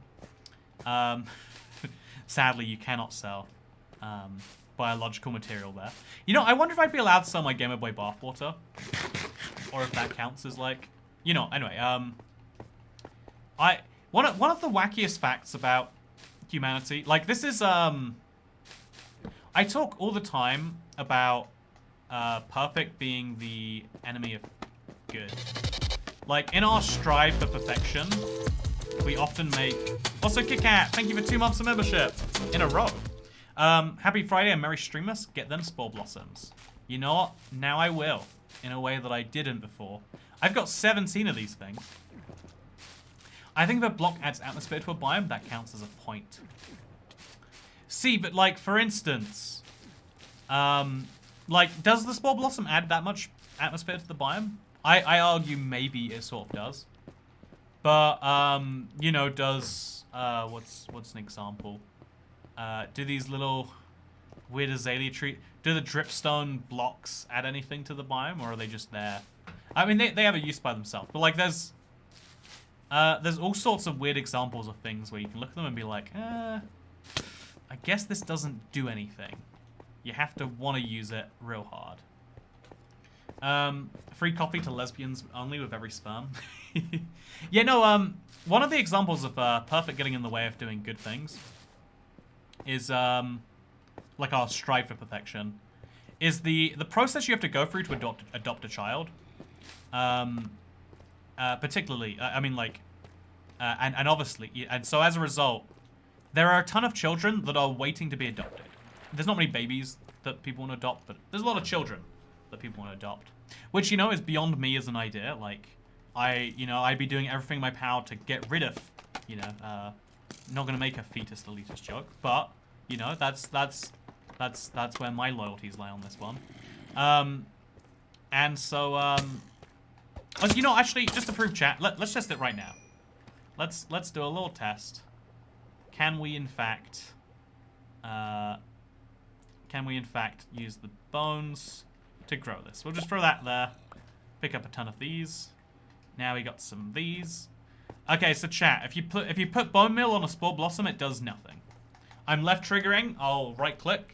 Sadly, you cannot sell biological material there. You know, I wonder if I'd be allowed to sell my Game Boy bathwater, or if that counts as like, you know. Anyway, one of the wackiest facts about humanity, like this is I talk all the time about perfect being the enemy of good. Like in our strive for perfection, we often make... Also, KitKat, thank you for 2 months of membership in a row. Happy Friday and Merry Streamers. Get them spore blossoms. You know what? Now I will, in a way that I didn't before. I've got 17 of these things. I think if a block adds atmosphere to a biome, that counts as a point. See, but like, for instance, like, does the spore blossom add that much atmosphere to the biome? I argue maybe it sort of does. But, you know, does, what's an example? Do these little weird azalea tree, do the dripstone blocks add anything to the biome, or are they just there? I mean, they have a use by themselves, but like there's all sorts of weird examples of things where you can look at them and be like, I guess this doesn't do anything. You have to want to use it real hard. Free coffee to lesbians only with every sperm. Yeah, no, one of the examples of perfect getting in the way of doing good things is, like our strive for perfection, is the process you have to go through to adopt a child. Particularly, I mean, like, and obviously, and so as a result, there are a ton of children that are waiting to be adopted. There's not many babies that people want to adopt, but there's a lot of children that people want to adopt, which, you know, is beyond me as an idea. Like, I'd be doing everything in my power to get rid of, you know, not gonna make a fetus elitist joke, but, you know, that's where my loyalties lie on this one. And so, you know, actually, just to prove chat, let's test it right now. let's do a little test. Can we in fact use the bones to grow this? We'll just throw that there. Pick up a ton of these. Now we got some of these. Okay, so chat, if you put bone meal on a spore blossom, it does nothing. I'm left triggering. I'll right click.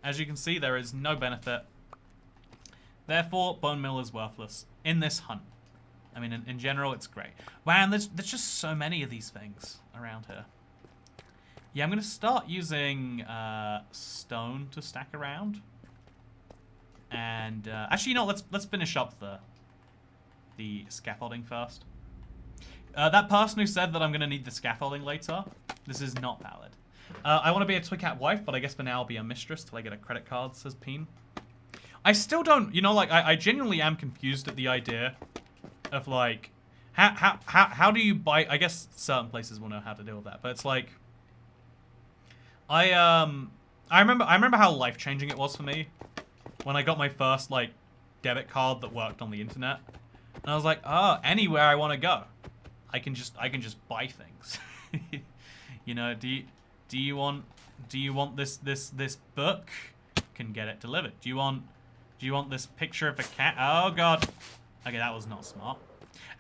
As you can see, there is no benefit. Therefore, bone meal is worthless in this hunt. I mean, in general, it's great. Wow, and there's just so many of these things around here. Yeah, I'm gonna start using stone to stack around. And actually, you know, let's finish up the scaffolding first. That person who said that I'm gonna need the scaffolding later, this is not valid. I want to be a Twicat wife, but I guess for now I'll be a mistress till I get a credit card, says Peen. I still don't, you know, like, I genuinely am confused at the idea of, like, how do you buy, I guess certain places will know how to deal with that, but it's like, I remember how life-changing it was for me when I got my first, like, debit card that worked on the internet, and I was like, oh, anywhere I want to go, I can just buy things. You know, do you want this book? Can get it delivered. Do you want this picture of a cat? Oh god. Okay, that was not smart.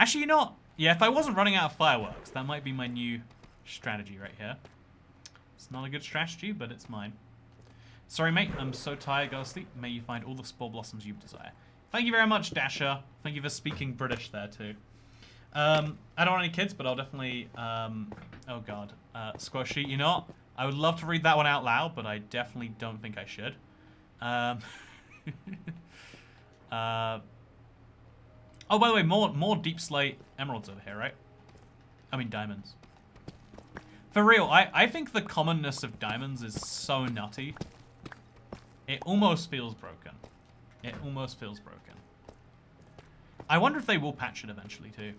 Actually, you know what? Yeah, if I wasn't running out of fireworks, that might be my new strategy right here. It's not a good strategy, but it's mine. Sorry, mate. I'm so tired. Go to sleep. May you find all the spore blossoms you desire. Thank you very much, Dasher. Thank you for speaking British there too. I don't want any kids, but I'll definitely, oh god, Squishy, you know what? I would love to read that one out loud, but I definitely don't think I should. Oh, by the way, more deep slate emeralds over here, right? I mean, diamonds. For real, I think the commonness of diamonds is so nutty. It almost feels broken. It almost feels broken. I wonder if they will patch it eventually, too.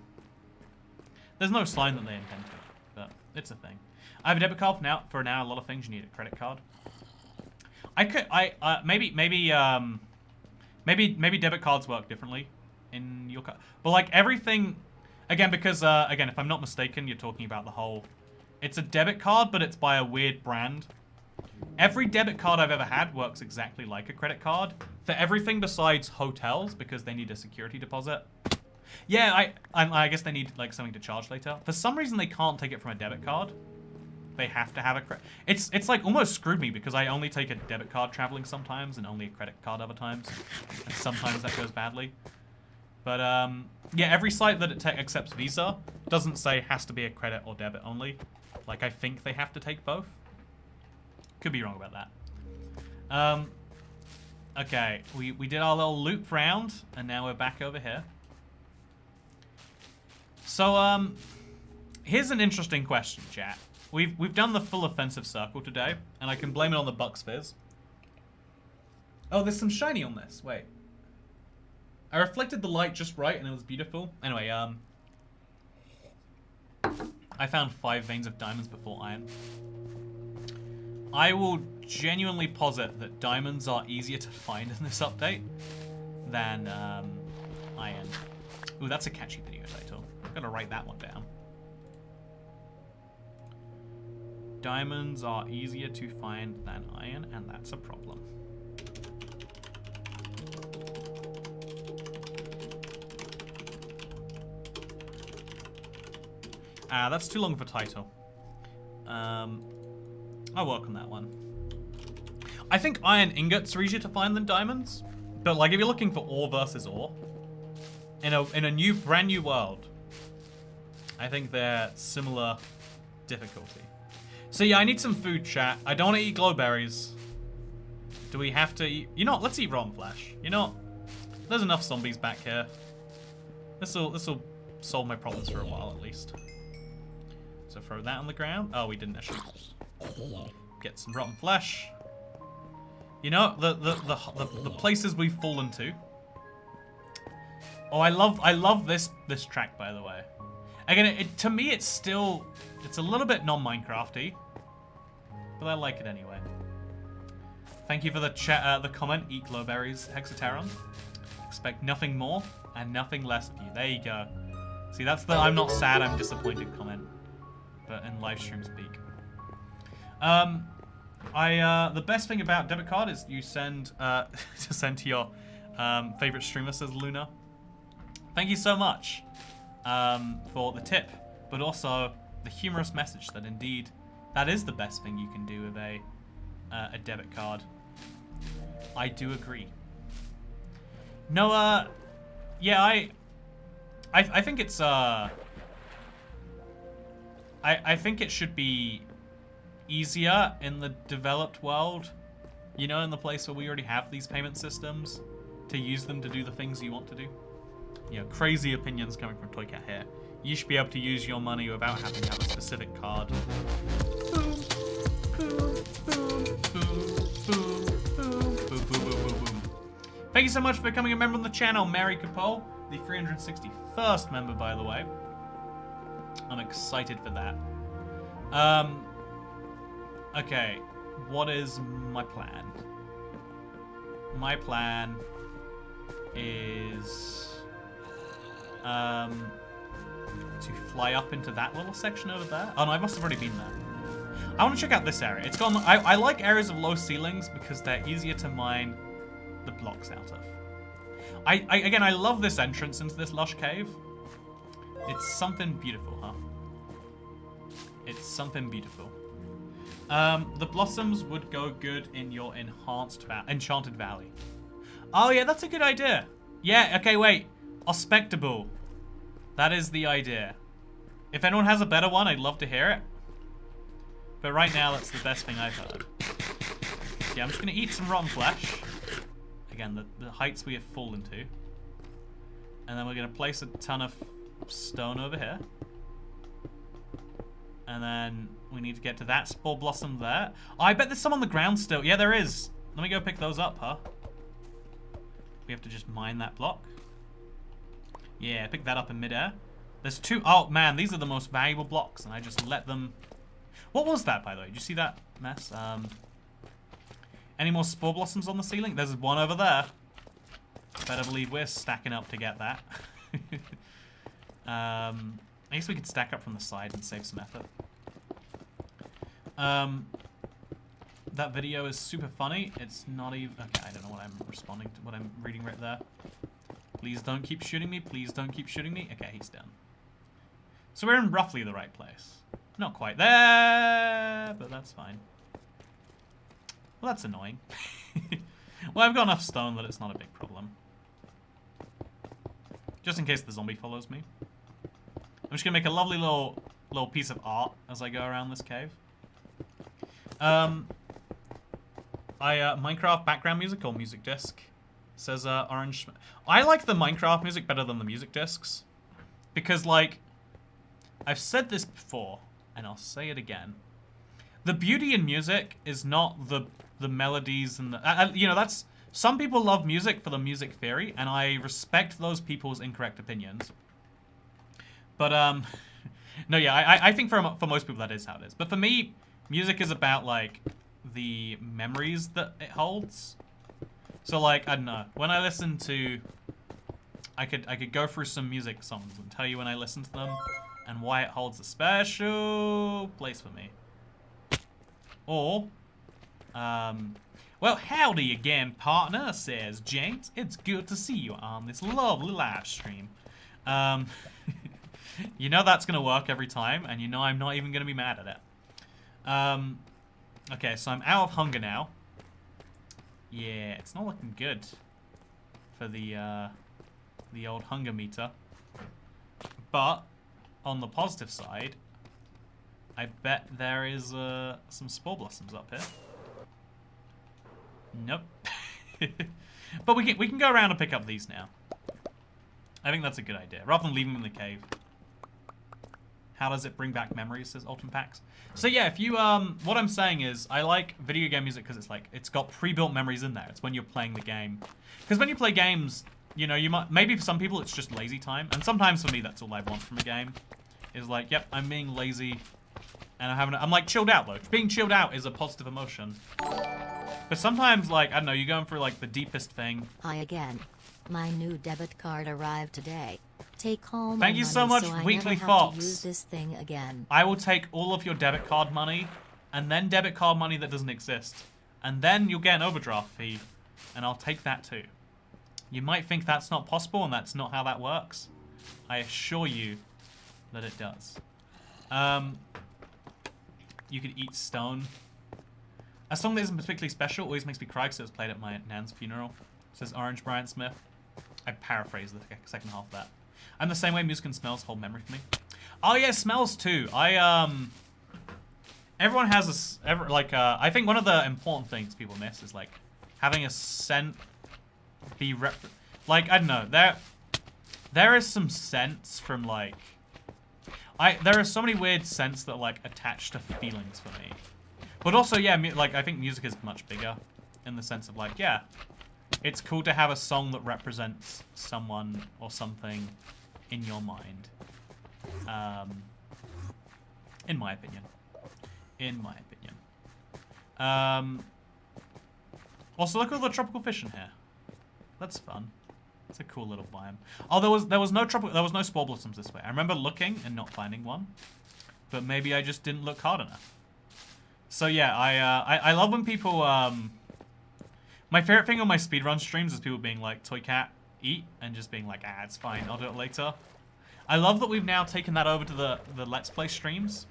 There's no sign that they intend to, but it's a thing. I have a debit card for now. A lot of things you need a credit card. Maybe debit cards work differently in your card. But like everything, again, because again, if I'm not mistaken, you're talking about the whole. It's a debit card, but it's by a weird brand. Every debit card I've ever had works exactly like a credit card for everything besides hotels because they need a security deposit. Yeah, I guess they need like something to charge later. For some reason, they can't take it from a debit card. They have to have a credit. It's like almost screwed me because I only take a debit card traveling sometimes and only a credit card other times. And sometimes that goes badly. But yeah, every site that accepts Visa doesn't say has to be a credit or debit only. Like I think they have to take both. Could be wrong about that. Okay, we did our little loop round and now we're back over here. So here's an interesting question, chat. We've done the full offensive circle today, and I can blame it on the Bucks Fizz. Oh, there's some shiny on this. Wait. I reflected the light just right, and it was beautiful. Anyway, I found 5 veins of diamonds before iron. I will genuinely posit that diamonds are easier to find in this update than iron. Ooh, that's a catchy video title. I'm gonna write that one down. Diamonds are easier to find than iron, and that's a problem. That's too long of a title. I'll work on that one. I think iron ingots are easier to find than diamonds, but like if you're looking for ore versus ore, in a brand new world, I think they're similar difficulty. So yeah, I need some food, chat. I don't want to eat glowberries. Do we have to eat? You know what? Let's eat rotten flesh. You know what? There's enough zombies back here. This'll solve my problems for a while at least. So throw that on the ground. Oh, we didn't actually get some rotten flesh. You know the places we've fallen to. Oh, I love this track, by the way. Again, to me it's a little bit non-Minecrafty, but I like it anyway. Thank you for the comment. Eat glowberries, Hexateron. Expect nothing more and nothing less of you. There you go. See, that's the I'm not sad, I'm disappointed comment. But in live stream speak. The best thing about debit card is you send to send to your favorite streamer, says Luna. Thank you so much for the tip, but also the humorous message that indeed that is the best thing you can do with a debit card. I do agree. No, yeah, I think it's I think it should be easier in the developed world, you know, in the place where we already have these payment systems, to use them to do the things you want to do. You know, crazy opinions coming from Toy Cat here. You should be able to use your money without having to have a specific card. Boom, boom, boom, boom, boom, boom, boom, boom, boom, boom. Thank you so much for becoming a member on the channel, Mary Capole, the 361st member, by the way. I'm excited for that. Okay, what is my plan? My plan is to fly up into that little section over there. Oh no, I must have already been there. I want to check out this area. It's got. I like areas of low ceilings because they're easier to mine the blocks out of. Again, I love this entrance into this lush cave. It's something beautiful, huh? It's something beautiful. The blossoms would go good in your enchanted valley. Oh yeah, that's a good idea. Yeah, okay, wait. Ospectable. That is the idea. If anyone has a better one, I'd love to hear it. But right now, that's the best thing I've heard. Yeah, I'm just gonna eat some rotten flesh. Again, the heights we have fallen to. And then we're gonna place a ton of stone over here. And then we need to get to that spore blossom there. Oh, I bet there's some on the ground still. Yeah, there is. Let me go pick those up, huh? We have to just mine that block. Yeah, pick that up in midair. There's two. Oh, man, these are the most valuable blocks, and I just let them... What was that, by the way? Did you see that mess? Any more spore blossoms on the ceiling? There's one over there. Better believe we're stacking up to get that. I guess we could stack up from the side and save some effort. That video is super funny. It's not even... Okay, I don't know what I'm responding to, what I'm reading right there. Please don't keep shooting me. Please don't keep shooting me. Okay, he's done. So we're in roughly the right place. Not quite there, but that's fine. Well, that's annoying. Well, I've got enough stone that it's not a big problem. Just in case the zombie follows me. I'm just gonna make a lovely little piece of art as I go around this cave. Minecraft background music or music disc, says Orange. I like the Minecraft music better than the music discs because, like, I've said this before and I'll say it again. The beauty in music is not the melodies and the you know, that's some people love music for the music theory, and I respect those people's incorrect opinions. But no, yeah, I think for most people that is how it is. But for me, music is about like the memories that it holds. So like, I don't know, when I listen to, I could go through some music songs and tell you when I listen to them and why it holds a special place for me. Or, well, howdy again, partner, says James. It's good to see you on this lovely live stream. You know that's gonna work every time, and you know I'm not even gonna be mad at it. Okay, so I'm out of hunger now. Yeah, it's not looking good for the old hunger meter. But on the positive side, I bet there is some spore blossoms up here. Nope. But we can go around and pick up these now. I think that's a good idea, rather than leaving them in the cave. How does it bring back memories, says Ultimate Packs. So yeah, if you, what I'm saying is, I like video game music because it's like, it's got pre-built memories in there. It's when you're playing the game. Because when you play games, you know, you might, maybe for some people it's just lazy time. And sometimes for me, that's all I want from a game. Is like, yep, I'm being lazy. And I'm like chilled out though. Being chilled out is a positive emotion. But sometimes, like, I don't know, you're going for like the deepest thing. Hi again. My new debit card arrived today. Take all my Thank you money so much, so I Weekly never Fox. have to use this thing again. I will take all of your debit card money, and then debit card money that doesn't exist. And then you'll get an overdraft fee, and I'll take that too. You might think that's not possible, and that's not how that works. I assure you that it does. You could eat stone. A song that isn't particularly special always makes me cry because it was played at my nan's funeral. Says Orange Brian Smith. I paraphrased the second half of that. I'm the same way. Music and smells hold memory for me. Oh yeah, smells too. Everyone has I think one of the important things people miss is like having a scent be I don't know. There is some scents from like there are so many weird scents that like attach to feelings for me. But also, yeah, like I think music is much bigger in the sense of like, yeah, it's cool to have a song that represents someone or something in your mind. In my opinion. Also, look at all the tropical fish in here. That's fun. It's a cool little biome. Oh, there was no spore blossoms this way. I remember looking and not finding one, but maybe I just didn't look hard enough. So yeah, I love when people my favorite thing on my speedrun streams is people being like, Toy Cat, eat, and just being like, ah, it's fine, I'll do it later. I love that we've now taken that over to the Let's Play streams.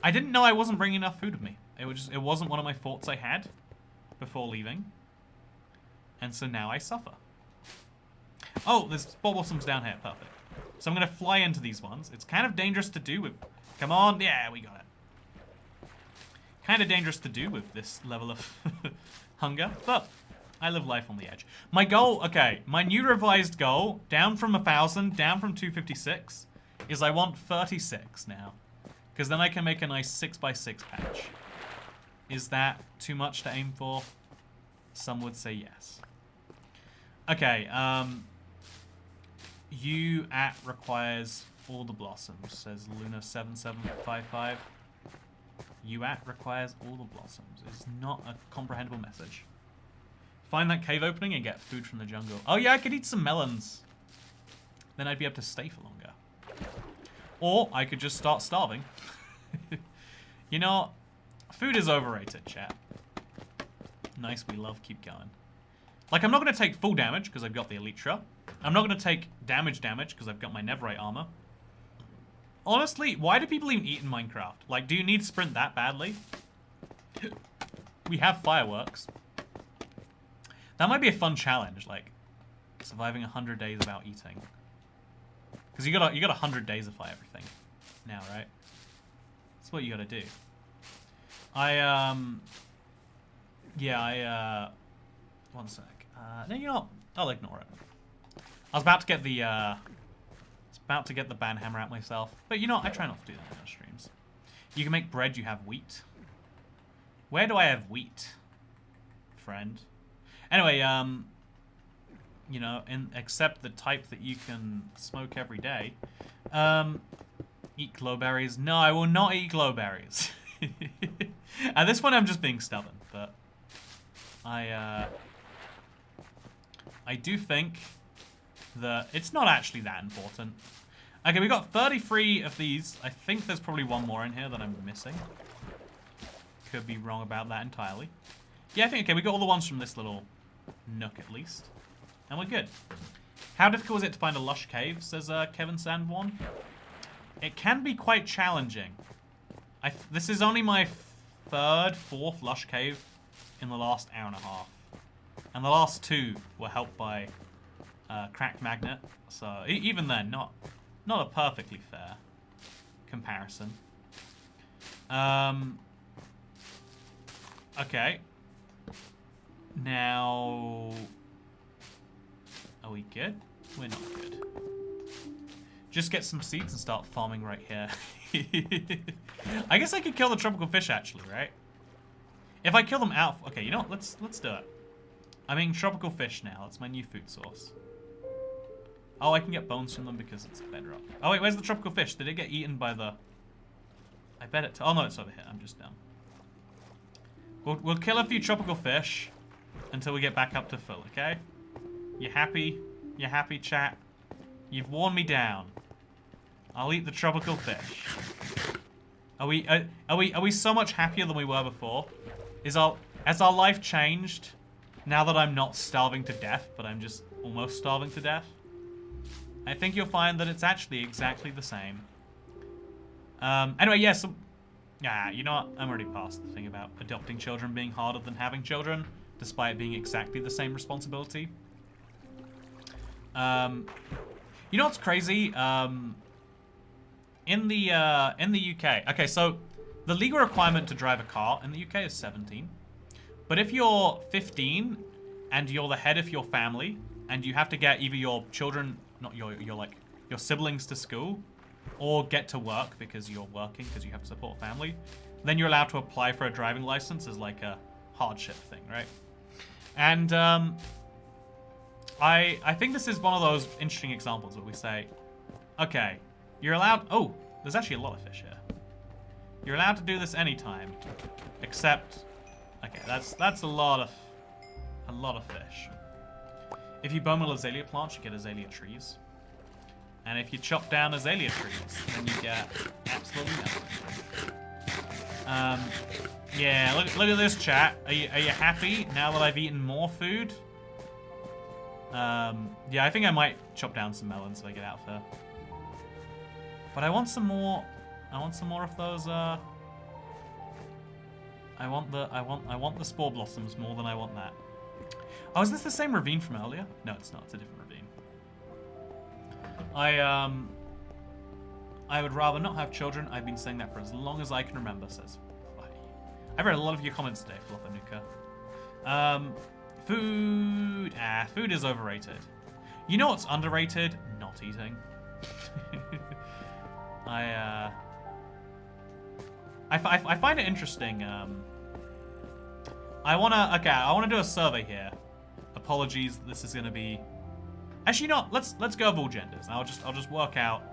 I didn't know I wasn't bringing enough food with me. It wasn't one of my thoughts I had before leaving. And so now I suffer. Oh, there's spore blossoms down here, perfect. So I'm gonna fly into these ones. It's kind of dangerous to do with, come on, yeah, we got it. Kind of dangerous to do with this level of hunger, but I live life on the edge. My goal, okay, my new revised goal, down from 1,000, down from 256, is I want 36 now. Because then I can make a nice 6x6 patch. Is that too much to aim for? Some would say yes. Okay, you at requires all the blossoms, says Luna7755. You at requires all the blossoms. Is not a comprehensible message. Find that cave opening and get food from the jungle. Oh yeah, I could eat some melons. Then I'd be able to stay for longer. Or I could just start starving. You know, food is overrated, chat. Nice, we love, keep going. Like, I'm not going to take full damage because I've got the Elytra. I'm not going to take damage because I've got my Netherite armor. Honestly, why do people even eat in Minecraft? Like, do you need sprint that badly? We have fireworks. That might be a fun challenge, like, surviving 100 days without eating. Because you got 100 days to fight everything now, right? That's what you gotta do. One sec. No, you know what? I'll ignore it. I was about to get the, ban hammer out myself. But you know what? I try not to do that in our streams. You can make bread, you have wheat. Where do I have wheat? Friend. Anyway, you know, except the type that you can smoke every day. Eat glowberries. No, I will not eat glowberries. At this point, I'm just being stubborn, but I do think that it's not actually that important. Okay, we got 33 of these. I think there's probably one more in here that I'm missing. Could be wrong about that entirely. Yeah, I think, okay, we got all the ones from this little nook at least. And we're good. How difficult is it to find a lush cave, says Kevin Sandborn. It can be quite challenging. This is only my fourth lush cave in the last hour and a half. And the last two were helped by cracked magnet. So even then, not a perfectly fair comparison. Okay. Now, are we good? We're not good. Just get some seeds and start farming right here. I guess I could kill the tropical fish actually, right? If I kill them out, okay, you know what? Let's do it. I'm eating tropical fish now. That's my new food source. Oh, I can get bones from them because it's bedrock. Oh wait, where's the tropical fish? Did it get eaten by the? I bet it. Oh no, it's over here. I'm just dumb. We'll kill a few tropical fish until we get back up to full. Okay? You happy? You happy, chat? You've worn me down. I'll eat the tropical fish. Are we so much happier than we were before? Has our life changed now that I'm not starving to death, but I'm just almost starving to death? I think you'll find that it's actually exactly the same. Anyway, yes. Yeah, you know what? I'm already past the thing about adopting children being harder than having children, despite being exactly the same responsibility. You know what's crazy? In the UK, okay, so the legal requirement to drive a car in the UK is 17. But if you're 15 and you're the head of your family and you have to get either your children, not your siblings to school, or get to work because you're working because you have to support a family, then you're allowed to apply for a driving license as like a hardship thing, right? And I think this is one of those interesting examples where we say, okay, you're allowed... Oh, there's actually a lot of fish here. You're allowed to do this anytime, except... Okay, that's a lot of fish. If you bone meal azalea plants, you get azalea trees. And if you chop down azalea trees, then you get absolutely nothing. Yeah, look at this, chat. Are you happy now that I've eaten more food? Yeah, I think I might chop down some melons so I get out of here. But I want some more. I want some more of those. I want the spore blossoms more than I want that. Oh, is this the same ravine from earlier? No, it's not. It's a different ravine. I would rather not have children. I've been saying that for as long as I can remember, says Fuddy. I've read a lot of your comments today, Flopanuka. Food. Food is overrated. You know what's underrated? Not eating. I find it interesting. I wanna do a survey here. Apologies, this is gonna be. Actually, not. Let's go of all genders. I'll just work out.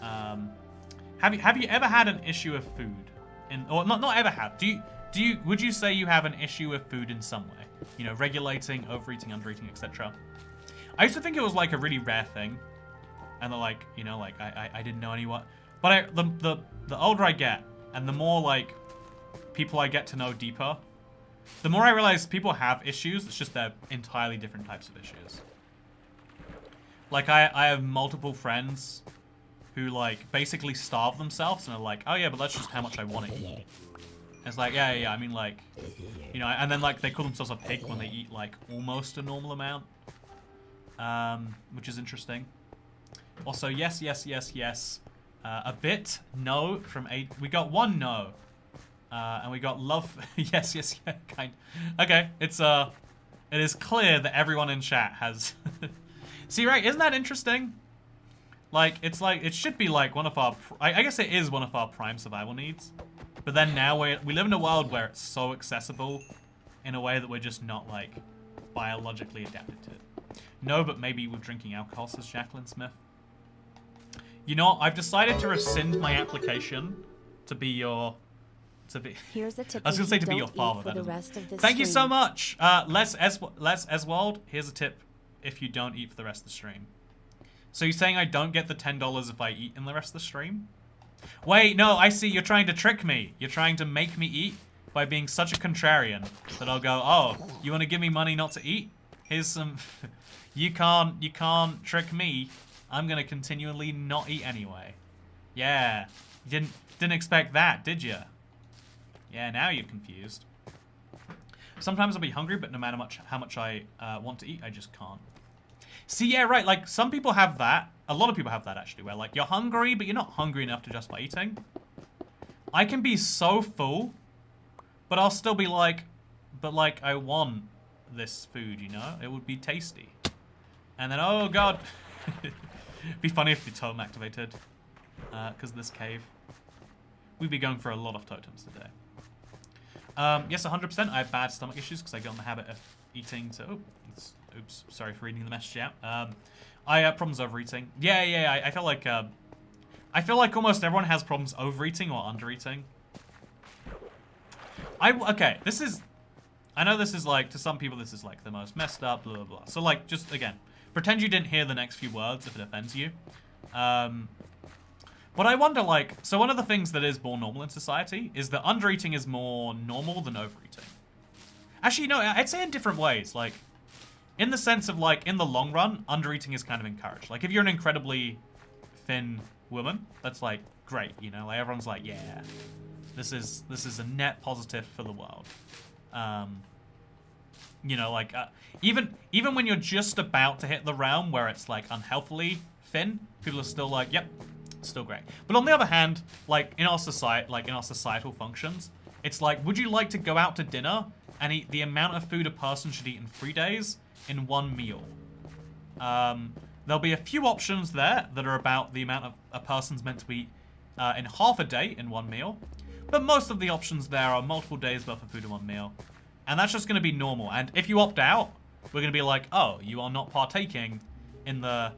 Have you ever had an issue with food? Or not ever have. Would you say you have an issue with food in some way? You know, regulating, overeating, undereating, etc. I used to think it was like a really rare thing, and like, you know, like I didn't know anyone. But the older I get, and the more like people I get to know deeper, the more I realize people have issues. It's just they're entirely different types of issues. Like I have multiple friends who like basically starve themselves and are like, oh yeah, but that's just how much I want to eat. It's like, yeah, I mean, like, you know, and then like they call themselves a pig when they eat like almost a normal amount, which is interesting. Also, yes. A bit no from 8. We got 1 no, and we got love. yes, yeah, kind. Okay, it is clear that everyone in chat has. See, right? Isn't that interesting? Like, it's like it should be like one of our. I guess it is one of our prime survival needs. But then now we live in a world where it's so accessible in a way that we're just not, like, biologically adapted to it. No, but maybe with drinking alcohol, says Jacqueline Smith. You know what? I've decided to rescind my application to be your... Here's a tip. I was going to say to be your father. Thank you so much. Les Eswald, here's a tip if you don't eat for the rest of the stream. So you're saying I don't get the $10 if I eat in the rest of the stream? Wait, no, I see. You're trying to trick me. You're trying to make me eat by being such a contrarian that I'll go, oh, you want to give me money not to eat? Here's some... you can't trick me. I'm going to continually not eat anyway. Yeah. You didn't expect that, did you? Yeah, now you're confused. Sometimes I'll be hungry, but no matter how much I want to eat, I just can't. See, yeah, right, like, some people have that. A lot of people have that, actually, where, like, you're hungry, but you're not hungry enough to justify eating. I can be so full, but I'll still be like, but, like, I want this food, you know? It would be tasty. And then, oh, God. It'd be funny if the totem activated, because of this cave. We'd be going for a lot of totems today. Yes, 100%. I have bad stomach issues because I get in the habit of eating to... Oh, oops, sorry for reading the message out. I have problems overeating. Yeah, I feel like almost everyone has problems overeating or undereating. Okay, I know this is like, to some people this is like the most messed up, blah, blah, blah. So like, just again, Pretend you didn't hear the next few words if it offends you. But I wonder, like, so one of the things that is more normal in society is that undereating is more normal than overeating. Actually, no, I'd say in different ways. Like, in the sense of, like, in the long run, undereating is kind of encouraged. Like, if you're an incredibly thin woman, that's, like, great, you know? Like, everyone's like, yeah, this is a net positive for the world. You know, like, even when you're just about to hit the realm where it's, like, unhealthily thin, people are still like, yep, still great. But on the other hand, like, in our society, like, in our societal functions, it's like, would you like to go out to dinner and eat the amount of food a person should eat in 3 days in one meal? There'll be a few options there that are about the amount of a person's meant to eat in half a day in one meal. But most of the options there are multiple days worth of food in one meal. And that's just going to be normal. And if you opt out, we're going to be like, oh, you are not partaking in the...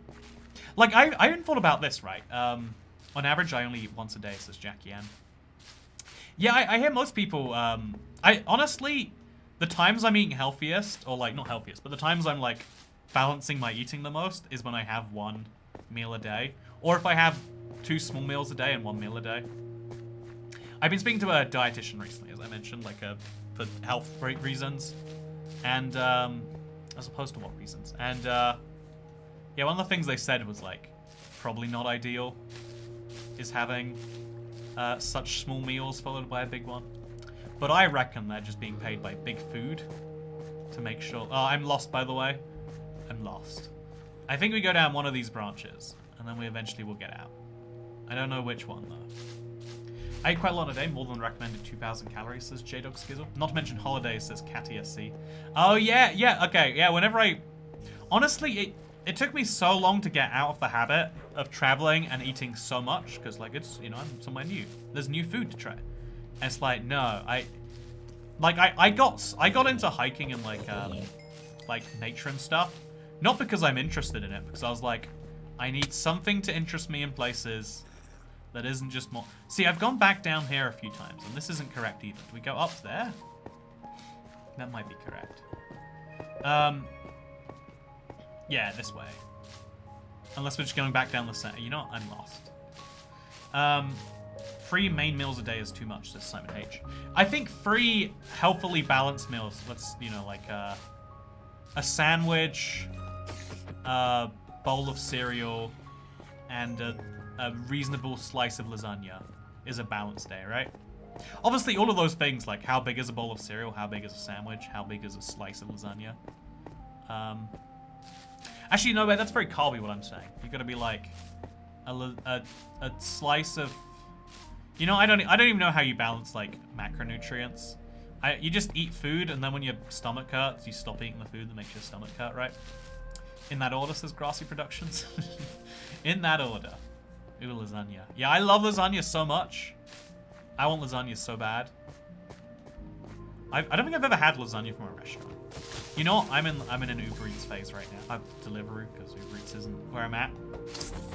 Like, I even thought about this, right? On average, I only eat once a day, says Jackie Ann. Yeah, I hear most people... I honestly, the times I'm eating healthiest, or like, not healthiest, but the times I'm like balancing my eating the most is when I have one meal a day. Or if I have 2 small meals a day and 1 meal a day. I've been speaking to a dietitian recently, as I mentioned, like for health reasons, and as opposed to what reasons. And yeah, one of the things they said was like, probably not ideal is having such small meals followed by a big one. But I reckon they're just being paid by Big Food to make sure... Oh, I'm lost, by the way. I'm lost. I think we go down one of these branches, and then we eventually will get out. I don't know which one, though. I eat quite a lot a day, more than recommended 2,000 calories, says J-Dog Skizzle. Not to mention holidays, says Catty SC. Oh, yeah, okay, yeah, whenever I... Honestly, it took me so long to get out of the habit of traveling and eating so much, because, like, it's, you know, I'm somewhere new. There's new food to try. And it's like, no, I got into hiking and, like, nature and stuff. Not because I'm interested in it, because I was like, I need something to interest me in places that isn't just more... See, I've gone back down here a few times, and this isn't correct either. Do we go up there? That might be correct. Yeah, this way. Unless we're just going back down the center. You know what? I'm lost. 3 main meals a day is too much, says Simon H. I think 3 healthily balanced meals. Let's, you know, like a sandwich, a bowl of cereal, and a reasonable slice of lasagna is a balanced day, right? Obviously, all of those things, like how big is a bowl of cereal, how big is a sandwich, how big is a slice of lasagna. Actually, no, that's very carby, what I'm saying. You've got to be like a slice of... You know, I don't even know how you balance, like, macronutrients. You just eat food, and then when your stomach hurts, you stop eating the food that makes your stomach hurt, right? In that order, says Grassy Productions. In that order. Ooh, lasagna. Yeah, I love lasagna so much. I want lasagna so bad. I don't think I've ever had lasagna from a restaurant. You know what? I'm in an Uber Eats phase right now. I Deliveroo, because Uber Eats isn't where I'm at.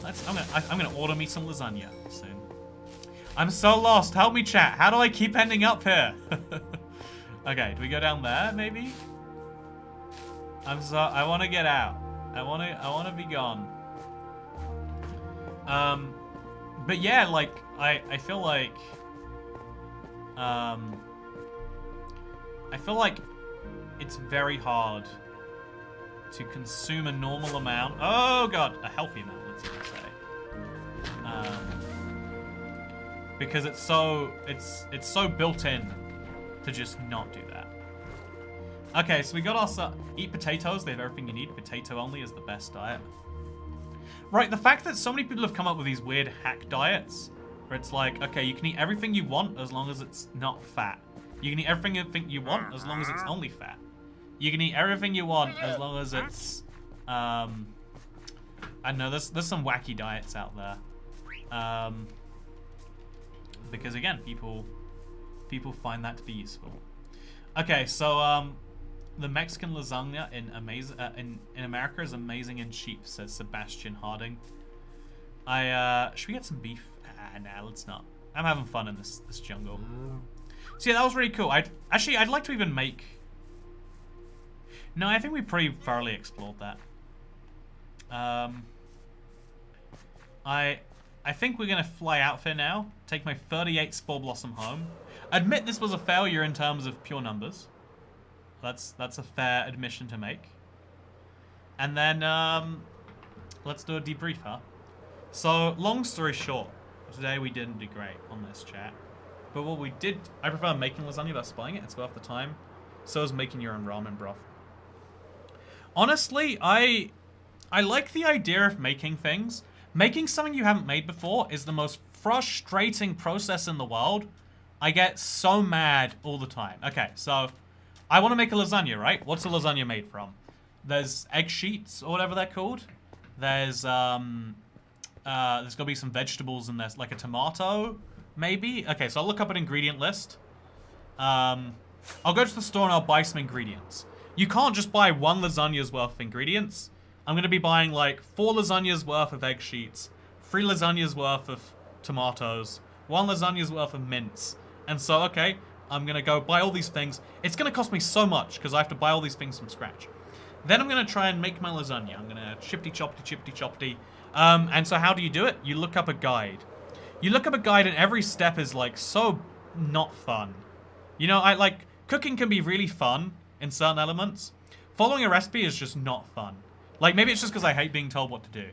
I'm gonna order me some lasagna soon. I'm so lost. Help me, chat. How do I keep ending up here? Okay, do we go down there, maybe? I want to get out. I want to be gone. But yeah, like, I feel like... I feel like it's very hard to consume a normal amount. Oh god, a healthy amount, let's even say. Because it's so built in to just not do that. Okay, so we got our eat potatoes. They have everything you need. Potato only is the best diet. Right, the fact that so many people have come up with these weird hack diets where it's like, okay, you can eat everything you want as long as it's not fat. You can eat everything you want as long as it's only fat. You can eat everything you want as long as it's, I don't know, there's some wacky diets out there. Because again, people find that to be useful. Okay, so the Mexican lasagna in America is amazing and cheap, says Sebastian Harding. Should we get some beef? Nah, let's not. I'm having fun in this jungle. So yeah, that was really cool. I'd like to even make... No, I think we pretty thoroughly explored that. I think we're gonna fly out here now. Take my 38 Spore Blossom home. Admit this was a failure in terms of pure numbers. That's a fair admission to make. And then let's do a debrief, huh? So long story short, today we didn't do great on this chat. But what we did, I prefer making lasagna versus buying it. It's worth the time. So is making your own ramen broth. Honestly, I like the idea of making things. Making something you haven't made before is the most frustrating process in the world. I get so mad all the time. Okay, so I want to make a lasagna, right? What's a lasagna made from? There's egg sheets or whatever they're called. There's gotta be some vegetables in there, like a tomato, maybe. Okay, so I'll look up an ingredient list. I'll go to the store and I'll buy some ingredients. You can't just buy one lasagna's worth of ingredients. I'm gonna be buying like 4 lasagnas worth of egg sheets, 3 lasagnas worth of tomatoes, 1 lasagna's worth of mince. And so, okay, I'm gonna go buy all these things. It's gonna cost me so much because I have to buy all these things from scratch. Then I'm gonna try and make my lasagna. I'm gonna chippity-choppity. And so how do you do it? You look up a guide. You look up a guide and every step is like so not fun. You know, cooking can be really fun in certain elements. Following a recipe is just not fun. Like, maybe it's just because I hate being told what to do.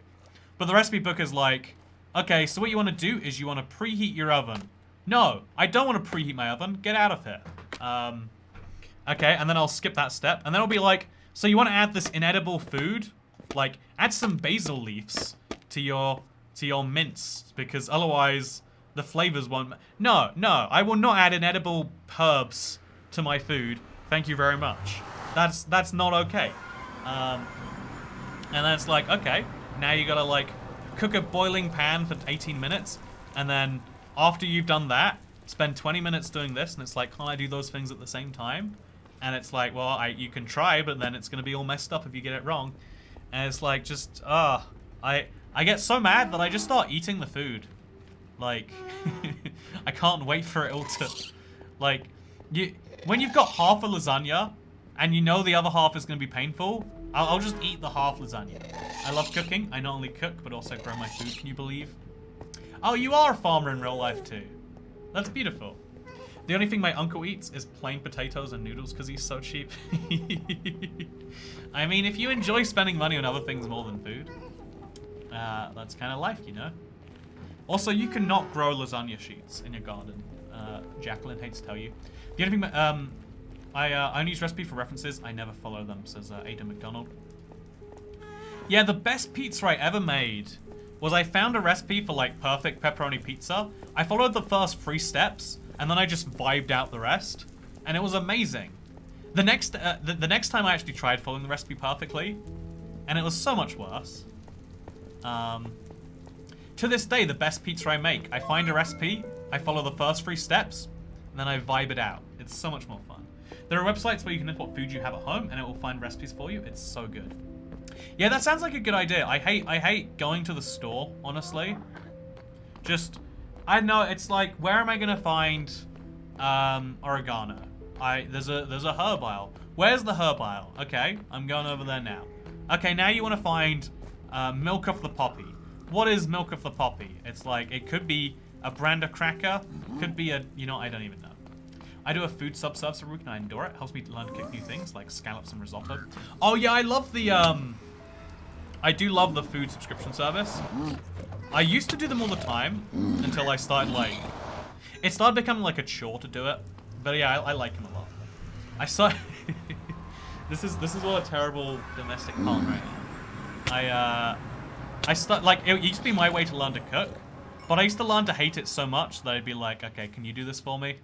But the recipe book is like, okay, so what you want to do is you want to preheat your oven. No, I don't want to preheat my oven. Get out of here. Okay, and then I'll skip that step. And then I'll be like, so you want to add this inedible food? Like, add some basil leaves to your mince, because otherwise the flavors won't... No, I will not add inedible herbs to my food. Thank you very much. That's not okay. And then it's like, okay, now you gotta like cook a boiling pan for 18 minutes, and then after you've done that, spend 20 minutes doing this, and it's like, can't I do those things at the same time? And it's like, well, you can try, but then it's gonna be all messed up if you get it wrong. And it's like, just, I get so mad that I just start eating the food. Like, I can't wait for it all to, like, when you've got half a lasagna, and you know the other half is gonna be painful, I'll just eat the half lasagna. I love cooking. I not only cook, but also grow my food, can you believe? Oh, you are a farmer in real life too. That's beautiful. The only thing my uncle eats is plain potatoes and noodles because he's so cheap. I mean, if you enjoy spending money on other things more than food, that's kind of life, you know? Also, you cannot grow lasagna sheets in your garden. Jacqueline hates to tell you. The only thing, I only use recipe for references. I never follow them, says Ada McDonald. Yeah, the best pizza I ever made was I found a recipe for like perfect pepperoni pizza. I followed the first 3 steps, and then I just vibed out the rest, and it was amazing. The next time I actually tried following the recipe perfectly, and it was so much worse. To this day, the best pizza I make, I find a recipe, I follow the first 3 steps, and then I vibe it out. It's so much more fun. There are websites where you can input what food you have at home, and it will find recipes for you. It's so good. Yeah, that sounds like a good idea. I hate going to the store, honestly. Just, I don't know, it's like, where am I gonna find oregano? There's a herb aisle. Where's the herb aisle? Okay, I'm going over there now. Okay, now you want to find milk of the poppy. What is milk of the poppy? It's like, it could be a brand of cracker, could be a, you know, I don't even know. I do a food sub-service every week and I adore it. Helps me learn to cook new things like scallops and risotto. Oh yeah, I love the, I do love the food subscription service. I used to do them all the time until I started like, it started becoming like a chore to do it. But yeah, I like them a lot. I saw, this is what a terrible domestic partner I am. It used to be my way to learn to cook, but I used to learn to hate it so much that I'd be like, okay, can you do this for me?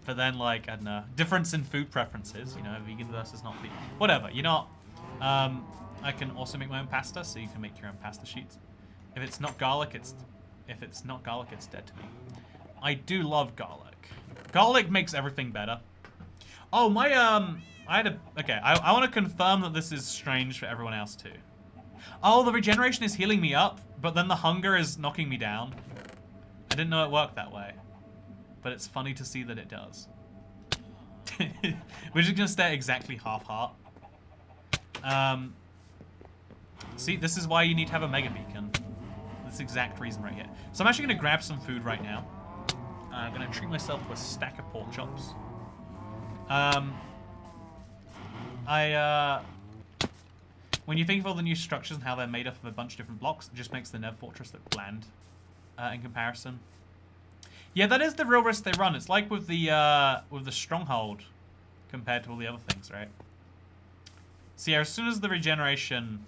But then, like, I don't know, difference in food preferences, you know, vegan versus not vegan. Whatever, you know, I can also make my own pasta, so you can make your own pasta sheets. If it's not garlic, it's dead to me. I do love garlic. Garlic makes everything better. Oh, my, okay, I want to confirm that this is strange for everyone else too. Oh, the regeneration is healing me up, but then the hunger is knocking me down. I didn't know it worked that way. But it's funny to see that it does. We're just gonna stay exactly half heart. See, this is why you need to have a mega beacon. This exact reason right here. So I'm actually going to grab some food right now. I'm going to treat myself to a stack of pork chops. When you think of all the new structures and how they're made up of a bunch of different blocks, it just makes the Nev Fortress look bland in comparison. Yeah, that is the real risk they run. It's like with the Stronghold compared to all the other things, right? So yeah, as soon as the regeneration,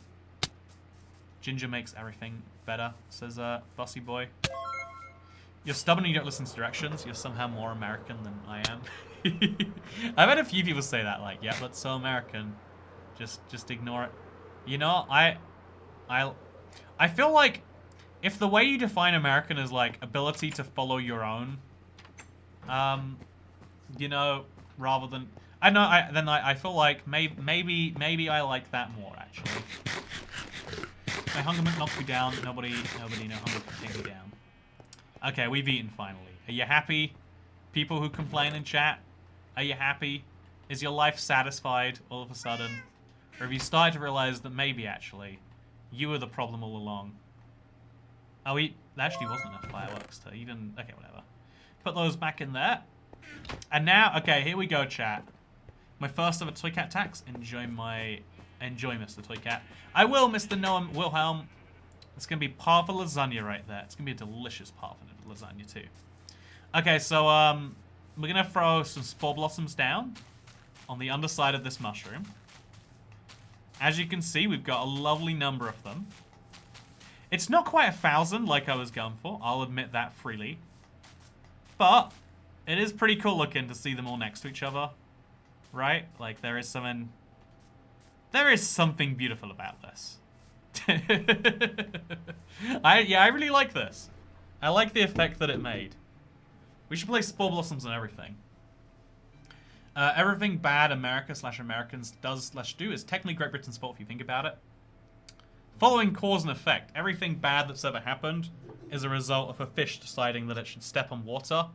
Ginger makes everything better, says Bossy Boy. You're stubborn and you don't listen to directions. You're somehow more American than I am. I've had a few people say that, like, yeah, but so American. Just ignore it. You know, I feel like if the way you define American is like ability to follow your own, you know, rather than I feel like maybe I like that more actually. My hunger knocks me down. Nobody no hunger can take me down. Okay, we've eaten finally. Are you happy? People who complain in chat, are you happy? Is your life satisfied all of a sudden? Or have you started to realize that maybe, actually, you were the problem all along? Oh, there actually wasn't enough fireworks to even... Okay, whatever. Put those back in there. And now, okay, here we go, chat. My first ever Toy Cat tax. Enjoy, Mr. Toy Cat. I will, Mr. Noam Wilhelm. It's going to be part of a lasagna right there. It's going to be a delicious part of a lasagna, too. Okay, so, we're going to throw some spore blossoms down on the underside of this mushroom. As you can see, we've got a lovely number of them. It's not quite 1,000 like I was going for. I'll admit that freely. But it is pretty cool looking to see them all next to each other. Right? Like, there is something beautiful about this. I really like this. I like the effect that it made. We should play Spore Blossoms and everything. Everything bad America/Americans does/do is technically Great Britain's fault if you think about it. Following cause and effect. Everything bad that's ever happened is a result of a fish deciding that it should step on water.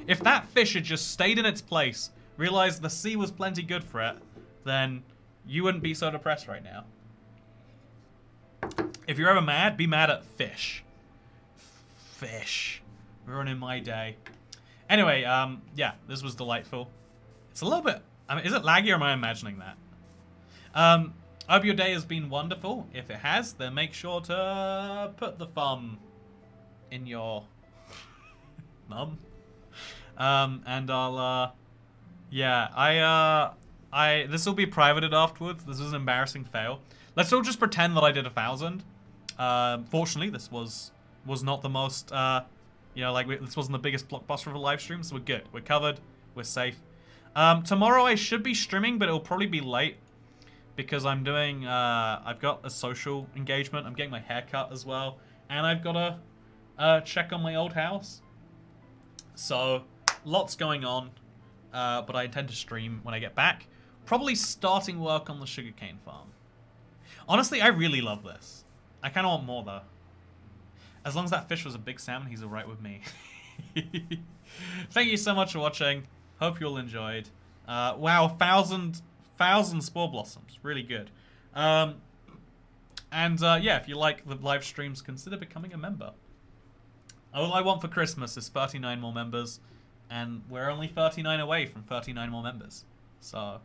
If that fish had just stayed in its place, realized the sea was plenty good for it, then you wouldn't be so depressed right now. If you're ever mad, be mad at fish. Fish. Ruining my day. Anyway, yeah, this was delightful. It's a little bit... I mean, is it laggy or am I imagining that? I hope your day has been wonderful. If it has, then make sure to put the thumb in your mum. And I'll, yeah, this will be privated afterwards. This was an embarrassing fail. Let's all just pretend that I did 1,000. Fortunately, this was not the most, you know, like, this wasn't the biggest blockbuster of a live stream, so we're good. We're covered. We're safe. Tomorrow I should be streaming, but it'll probably be late because I'm doing, I've got a social engagement. I'm getting my hair cut as well. And I've got to check on my old house. So, lots going on. But I intend to stream when I get back. Probably starting work on the sugarcane farm. Honestly, I really love this. I kind of want more, though. As long as that fish was a big salmon, he's alright with me. Thank you so much for watching. Hope you all enjoyed. Wow, 1,000 spore blossoms. Really good. Yeah, if you like the live streams, consider becoming a member. All I want for Christmas is 39 more members. And we're only 39 away from 39 more members. So,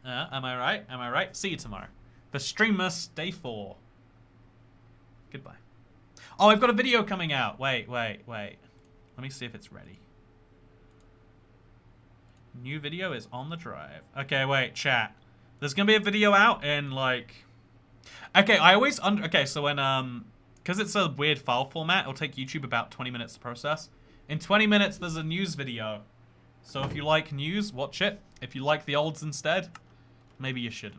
am I right? Am I right? See you tomorrow. For Streammas Day 4. Goodbye. Oh, I've got a video coming out. Wait. Let me see if it's ready. New video is on the drive. Okay, wait, chat. There's gonna be a video out in, like... Okay, I always... Okay, so when, because it's a weird file format, it'll take YouTube about 20 minutes to process. In 20 minutes, there's a news video. So if you like news, watch it. If you like the olds instead, maybe you shouldn't.